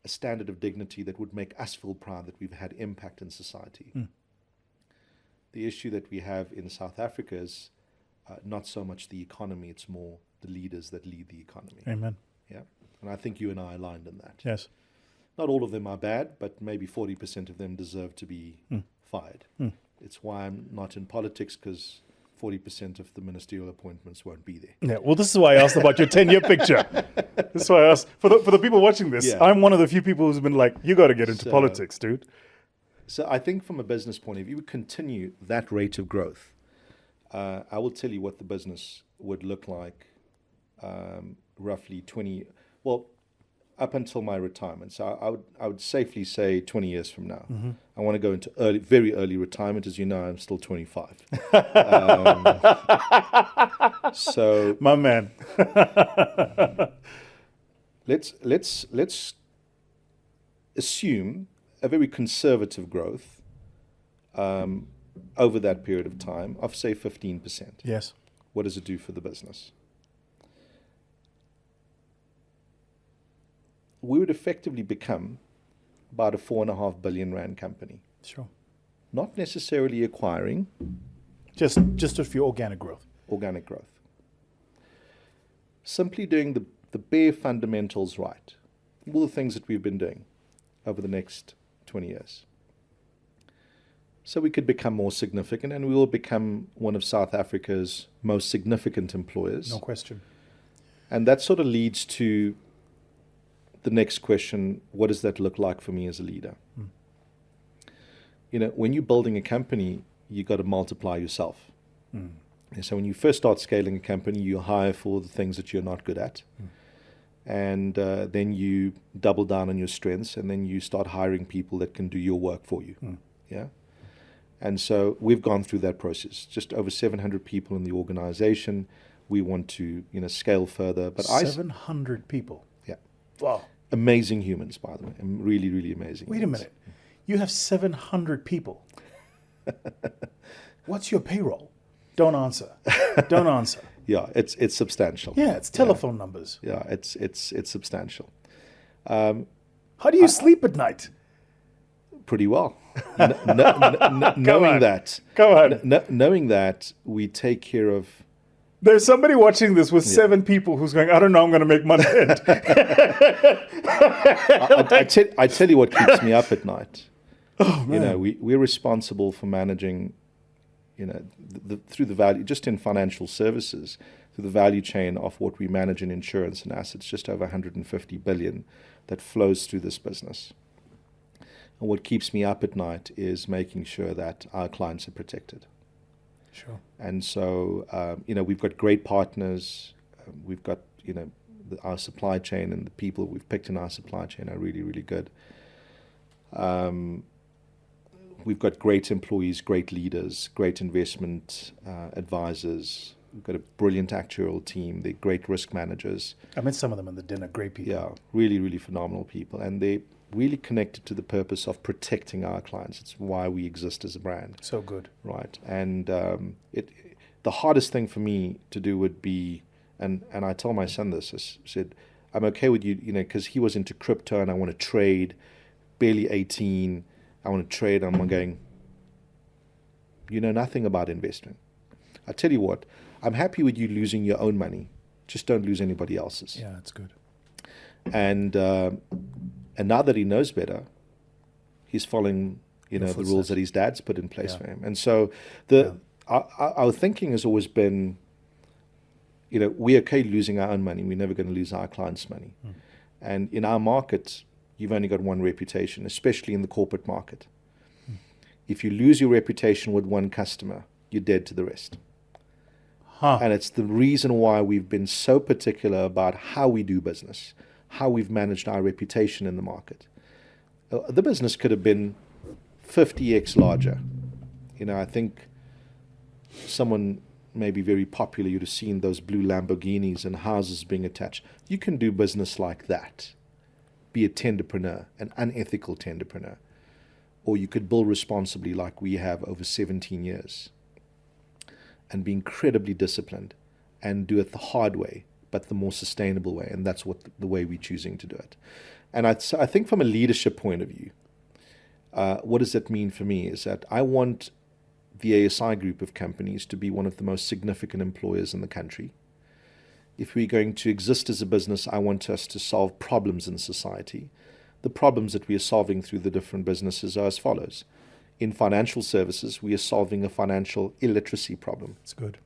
a standard of dignity that would make us feel proud that we've had impact in society. The issue that we have in South Africa is not so much the economy, it's more the leaders that lead the economy. Amen. Yeah. And I think you and I are aligned in that. Yes. Not all of them are bad, but maybe 40% of them deserve to be fired. It's why I'm not in politics, because 40% of the ministerial appointments won't be there. Yeah, well, this is why I asked about your 10-year picture. This is why I asked. For the people watching this, Yeah. I'm one of the few people who's been like, you got to get into politics, dude. So I think from a business point of view, we continue that rate of growth. I will tell you what the business would look like roughly up until my retirement. So I would safely say 20 years from now. I want to go into very early retirement. As you know, I'm still 25. So My man. let's assume a very conservative growth over that period of time of, say, 15%. Yes. What does it do for the business? We would effectively become about a 4.5 billion rand company. Sure. Not necessarily acquiring. Just a few organic growth. Organic growth. Simply doing the bare fundamentals right. All the things that we've been doing over the next 20 years. So we could become more significant, and we will become one of South Africa's most significant employers. No question. And that sort of leads to the next question: what does that look like for me as a leader? When you're building a company, you got to multiply yourself. And so when you first start scaling a company, you hire for the things that you're not good at. And then you double down on your strengths, and then you start hiring people that can do your work for you. Yeah. And so we've gone through that process. Just over 700 people in the organization. We want to, scale further. But 700 people. Yeah. Wow. Amazing humans, by the way. Really, really amazing. Wait a minute. You have 700 people. What's your payroll? Don't answer. Don't answer. Yeah, it's substantial. Yeah, it's telephone numbers. Yeah, it's substantial. How do you sleep at night? Pretty well. Knowing that. Go on. Knowing that we take care of. There's somebody watching this with 7 people who's going, I don't know, I'm going to make money. I tell you what keeps me up at night. Oh, man. We're responsible for managing, through the value, just in financial services, through the value chain of what we manage in insurance and assets, just over 150 billion that flows through this business. And what keeps me up at night is making sure that our clients are protected. Sure. And so, we've got great partners. We've got, our supply chain, and the people we've picked in our supply chain are really, really good. we've got great employees, great leaders, great investment advisors. We've got a brilliant actuarial team. They're great risk managers. I met some of them in the dinner. Great people. Yeah, really, really phenomenal people. And they're really connected to the purpose of protecting our clients. It's why we exist as a brand. So good. Right. And the hardest thing for me to do would be, and I tell my son this, I said, I'm okay with you, because he was into crypto and I want to trade, barely 18, I want to trade. I'm going, you know nothing about investing. I tell you what, I'm happy with you losing your own money. Just don't lose anybody else's. Yeah, that's good. And now that he knows better, he's following, the rules that his dad's put in place for him. And so our thinking has always been, we're okay losing our own money. We're never going to lose our clients' money. And in our market, you've only got one reputation, especially in the corporate market. If you lose your reputation with one customer, you're dead to the rest. And it's the reason why we've been so particular about how we do business, how we've managed our reputation in the market. The business could have been 50x larger. I think someone maybe very popular, you'd have seen those blue Lamborghinis and houses being attached. You can do business like that. Be a tenderpreneur, an unethical tenderpreneur. Or you could build responsibly like we have over 17 years. And be incredibly disciplined and do it the hard way, but the more sustainable way. And that's the way we're choosing to do it. And I think from a leadership point of view, what does that mean for me is that I want the ASI group of companies to be one of the most significant employers in the country. If we're going to exist as a business, I want us to solve problems in society. The problems that we are solving through the different businesses are as follows. In financial services, we are solving a financial illiteracy problem. It's good.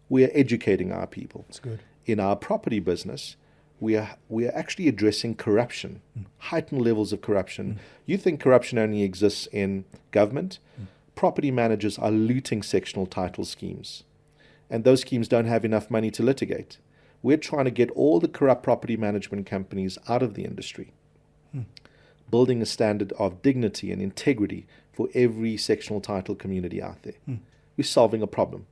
We are educating our people. It's good. In our property business, we are actually addressing corruption, heightened levels of corruption. You think corruption only exists in government? Property managers are looting sectional title schemes, and those schemes don't have enough money to litigate. We're trying to get all the corrupt property management companies out of the industry, building a standard of dignity and integrity for every sectional title community out there. We're solving a problem.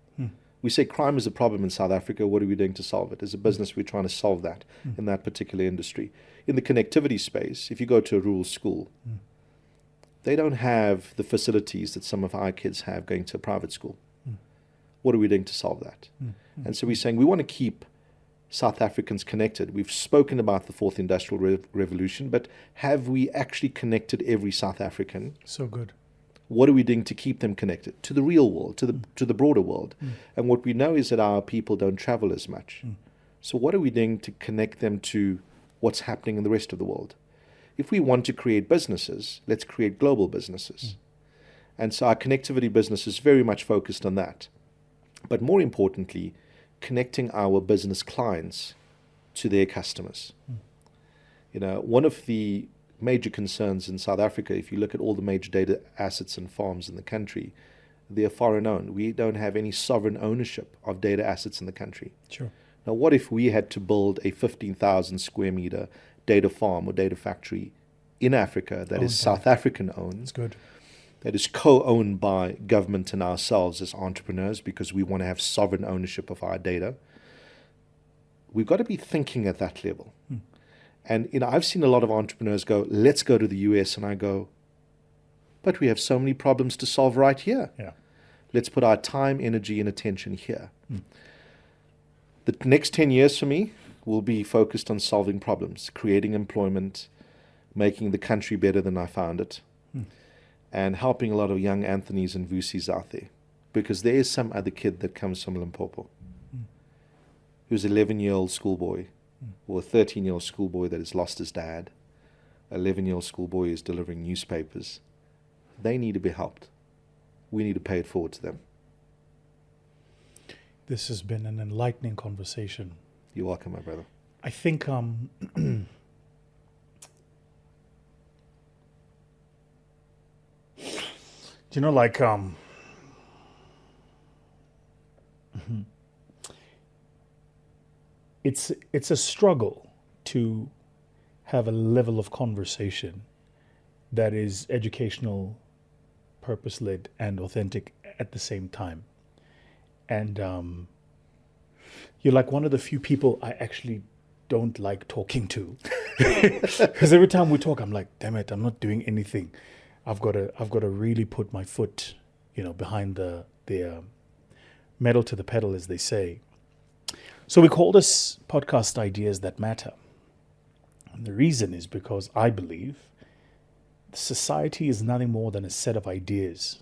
We say crime is a problem in South Africa. What are we doing to solve it? As a business, we're trying to solve that in that particular industry. In the connectivity space, if you go to a rural school, they don't have the facilities that some of our kids have going to a private school. What are we doing to solve that? And so we're saying we want to keep South Africans connected. We've spoken about the fourth industrial revolution, but have we actually connected every South African? So good. What are we doing to keep them connected to the real world, to the broader world? And what we know is that our people don't travel as much. So what are we doing to connect them to what's happening in the rest of the world? If we want to create businesses, let's create global businesses. And so our connectivity business is very much focused on that. But more importantly, connecting our business clients to their customers. One of the major concerns in South Africa, if you look at all the major data assets and farms in the country, they're foreign owned. We don't have any sovereign ownership of data assets in the country. Sure. Now, what if we had to build a 15,000 square meter data farm or data factory in Africa that is South African owned? That's good. That is co-owned by government and ourselves as entrepreneurs because we want to have sovereign ownership of our data. We've got to be thinking at that level. And I've seen a lot of entrepreneurs go, let's go to the US. And I go, but we have so many problems to solve right here. Yeah. Let's put our time, energy, and attention here. The next 10 years for me will be focused on solving problems, creating employment, making the country better than I found it, and helping a lot of young Anthonys and Vusis out there. Because there is some other kid that comes from Limpopo who's an 11-year-old schoolboy, or a 13-year-old schoolboy that has lost his dad, an 11-year-old schoolboy who's delivering newspapers. They need to be helped. We need to pay it forward to them. This has been an enlightening conversation. You're welcome, my brother. I think it's a struggle to have a level of conversation that is educational, purpose-led, and authentic at the same time. And you're like one of the few people I actually don't like talking to. Because every time we talk, I'm like, damn it, I'm not doing anything. I've got to really put my foot, behind the metal to the pedal, as they say. So we call this podcast Ideas That Matter. And the reason is because I believe society is nothing more than a set of ideas.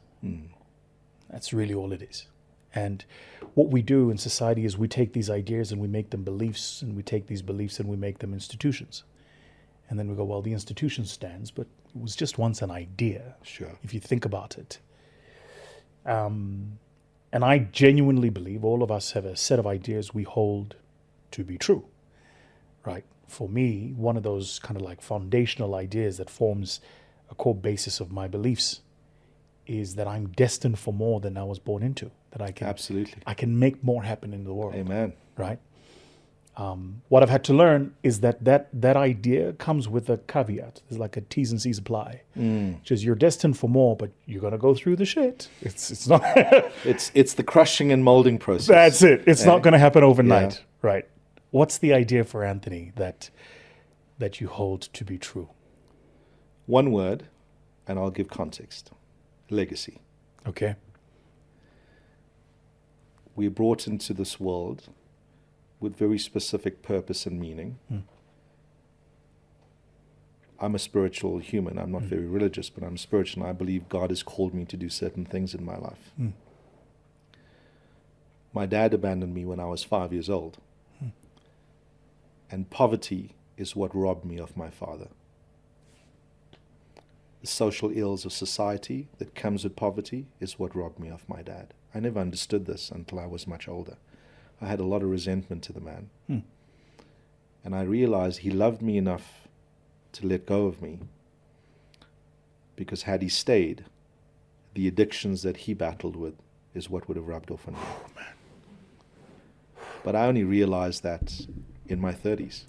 That's really all it is. And what we do in society is we take these ideas and we make them beliefs, and we take these beliefs and we make them institutions. And then we go, well, the institution stands, but it was just once an idea. Sure. If you think about it. And I genuinely believe all of us have a set of ideas we hold to be true, right? For me, one of those kind of like foundational ideas that forms a core basis of my beliefs is that I'm destined for more than I was born into. That I can Absolutely. I can make more happen in the world. Amen. Right? What I've had to learn is that idea comes with a caveat. There's like a T's and C's apply. Which is you're destined for more, but you're gonna go through the shit. It's not It's the crushing and molding process. That's it. It's Yeah. not gonna happen overnight. Yeah. Right. What's the idea for Anthony that you hold to be true? One word, and I'll give context. Legacy. Okay. We're brought into this world with very specific purpose and meaning. I'm a spiritual human. I'm not very religious, but I'm spiritual, and I believe God has called me to do certain things in my life. My dad abandoned me when I was 5 years old. And poverty is what robbed me of my father. The social ills of society that comes with poverty is what robbed me of my dad. I never understood this until I was much older. I had a lot of resentment to the man. And I realized he loved me enough to let go of me, because had he stayed, the addictions that he battled with is what would have rubbed off on me. But I only realized that in my 30s.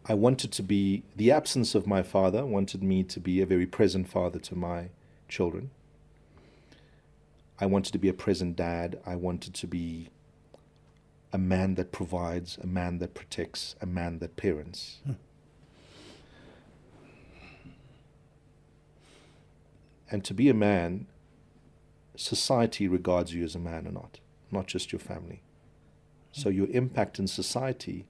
I wanted to be, the absence of my father wanted me to be a very present father to my children. I wanted to be a present dad. I wanted to be a man that provides, a man that protects, a man that parents. And to be a man, society regards you as a man or not just your family. So your impact in society,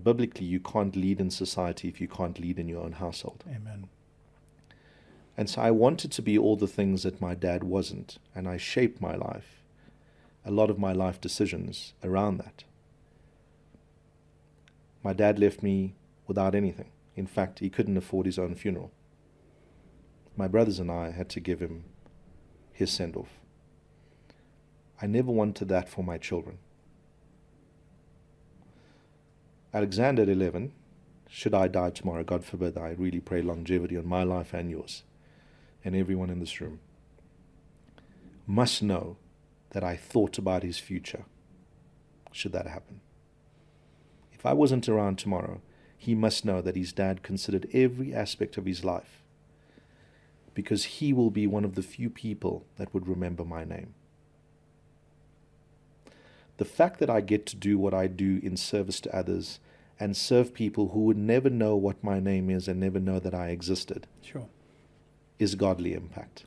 biblically, you can't lead in society if you can't lead in your own household. Amen. And so I wanted to be all the things that my dad wasn't, and I shaped my life, a lot of my life decisions around that. My dad left me without anything. In fact, he couldn't afford his own funeral. My brothers and I had to give him his send-off. I never wanted that for my children. Alexander at 11, should I die tomorrow, God forbid, I really pray longevity on my life and yours, and everyone in this room, must know that I thought about his future, should that happen. If I wasn't around tomorrow, he must know that his dad considered every aspect of his life, because he will be one of the few people that would remember my name. The fact that I get to do what I do in service to others and serve people who would never know what my name is and never know that I existed is godly impact.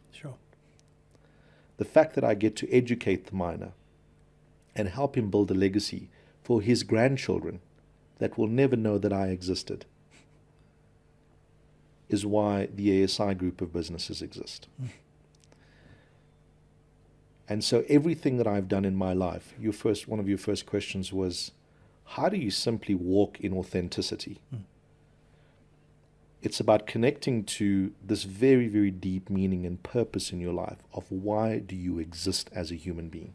The fact that I get to educate the minor and help him build a legacy for his grandchildren that will never know that I existed is why the ASI group of businesses exist. And so everything that I've done in my life, one of your first questions was, how do you simply walk in authenticity? It's about connecting to this very, very deep meaning and purpose in your life of why do you exist as a human being?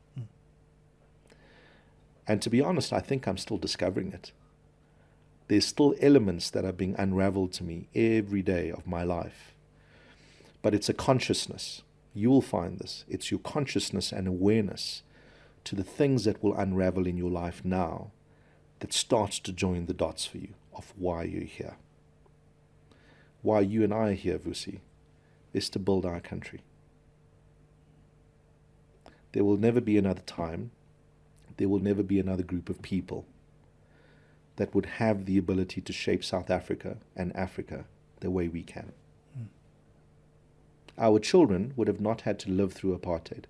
And to be honest, I think I'm still discovering it. There's still elements that are being unraveled to me every day of my life. But it's a consciousness. You will find this. It's your consciousness and awareness to the things that will unravel in your life now that starts to join the dots for you of why you're here. why you and I are here, Vusi, is to build our country. There will never be another time, there will never be another group of people that would have the ability to shape South Africa and Africa the way we can. Our children would have not had to live through apartheid.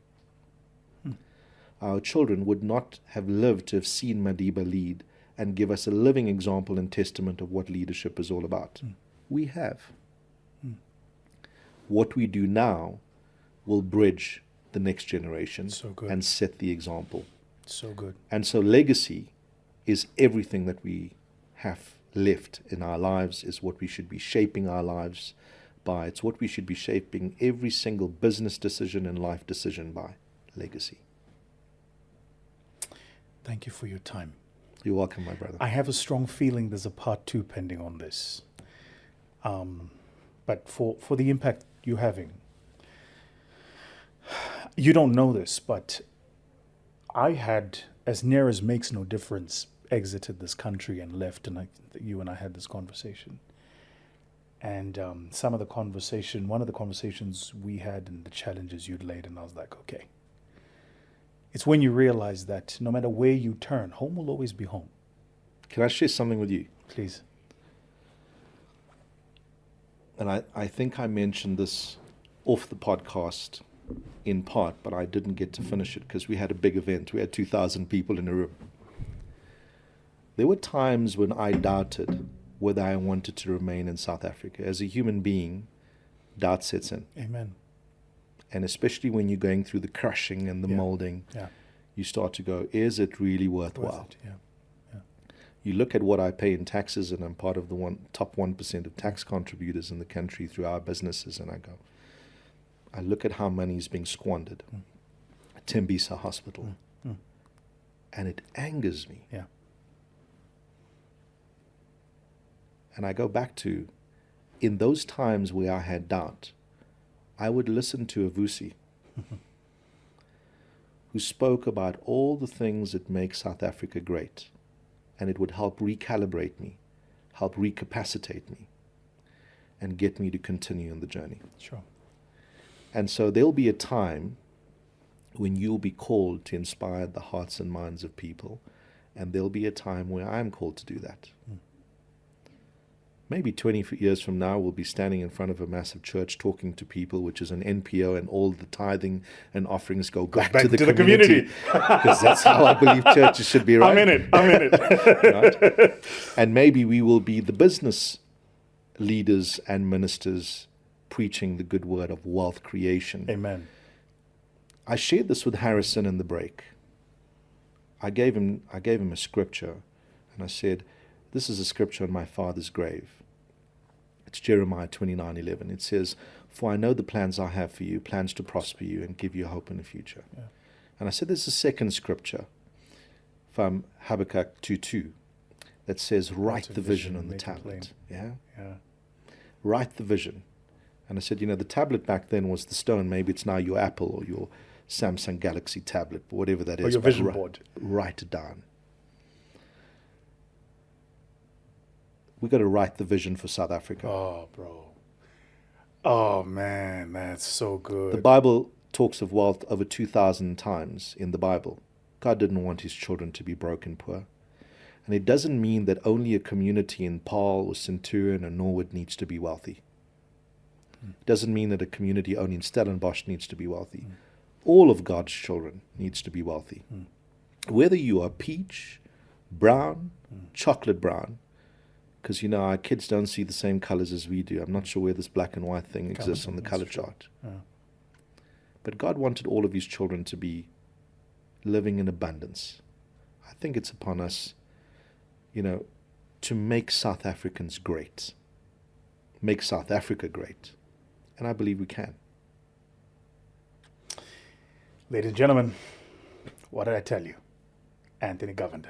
Our children would not have lived to have seen Madiba lead and give us a living example and testament of what leadership is all about. We have. What we do now will bridge the next generation and set the example. So good. And so legacy is everything that we have left in our lives, is what we should be shaping our lives by. It's what we should be shaping every single business decision and life decision by. Legacy. Thank you for your time. You're welcome, my brother. I have a strong feeling there's a part 2 pending on this. But for the impact you're having, you don't know this, but I had, as near as makes no difference, exited this country and left, and you and I had this conversation. And one of the conversations we had and the challenges you'd laid, and I was like, okay. It's when you realize that no matter where you turn, home will always be home. Can I share something with you? Please. And I think I mentioned this off the podcast in part, but I didn't get to finish it because we had a big event. We had 2,000 people in a room. There were times when I doubted whether I wanted to remain in South Africa. As a human being, doubt sets in. Amen. And especially when you're going through the crushing and the molding, you start to go, is it really worthwhile? Yeah. You look at what I pay in taxes, and I'm part of the top 1% of tax contributors in the country through our businesses, and I look at how money is being squandered at Tembisa Hospital, and it angers me. Yeah. And I go back to, in those times where I had doubt, I would listen to a Vusi who spoke about all the things that make South Africa great, and it would help recalibrate me, help recapacitate me, and get me to continue in the journey. Sure. And so there'll be a time when you'll be called to inspire the hearts and minds of people, and there'll be a time where I'm called to do that. Maybe 20 years from now, we'll be standing in front of a massive church talking to people, which is an NPO, and all the tithing and offerings go back to the community. Because that's how I believe churches should be, right? I'm in it. Right? And maybe we will be the business leaders and ministers preaching the good word of wealth creation. Amen. I shared this with Harrison in the break. I gave him a scripture, and I said, this is a scripture on my father's grave. It's Jeremiah 29:11. It says, for I know the plans I have for you, plans to prosper you and give you hope in the future. Yeah. And I said there's a second scripture from Habakkuk 2:2 that says, write the vision on the tablet. Yeah? Write the vision. And I said, the tablet back then was the stone. Maybe it's now your Apple or your Samsung Galaxy tablet, whatever that is. Or your vision board. Write it down. We've got to write the vision for South Africa. Oh, bro. Oh, man, that's so good. The Bible talks of wealth over 2,000 times in the Bible. God didn't want his children to be broke and poor. And it doesn't mean that only a community in Paarl or Centurion or Norwood needs to be wealthy. It doesn't mean that a community only in Stellenbosch needs to be wealthy. All of God's children needs to be wealthy. Whether you are peach, brown, chocolate brown, because, our kids don't see the same colors as we do. I'm not sure where this black and white thing exists on the color chart. But God wanted all of his children to be living in abundance. I think it's upon us, to make South Africans great. Make South Africa great. And I believe we can. Ladies and gentlemen, what did I tell you? Anthony Govender.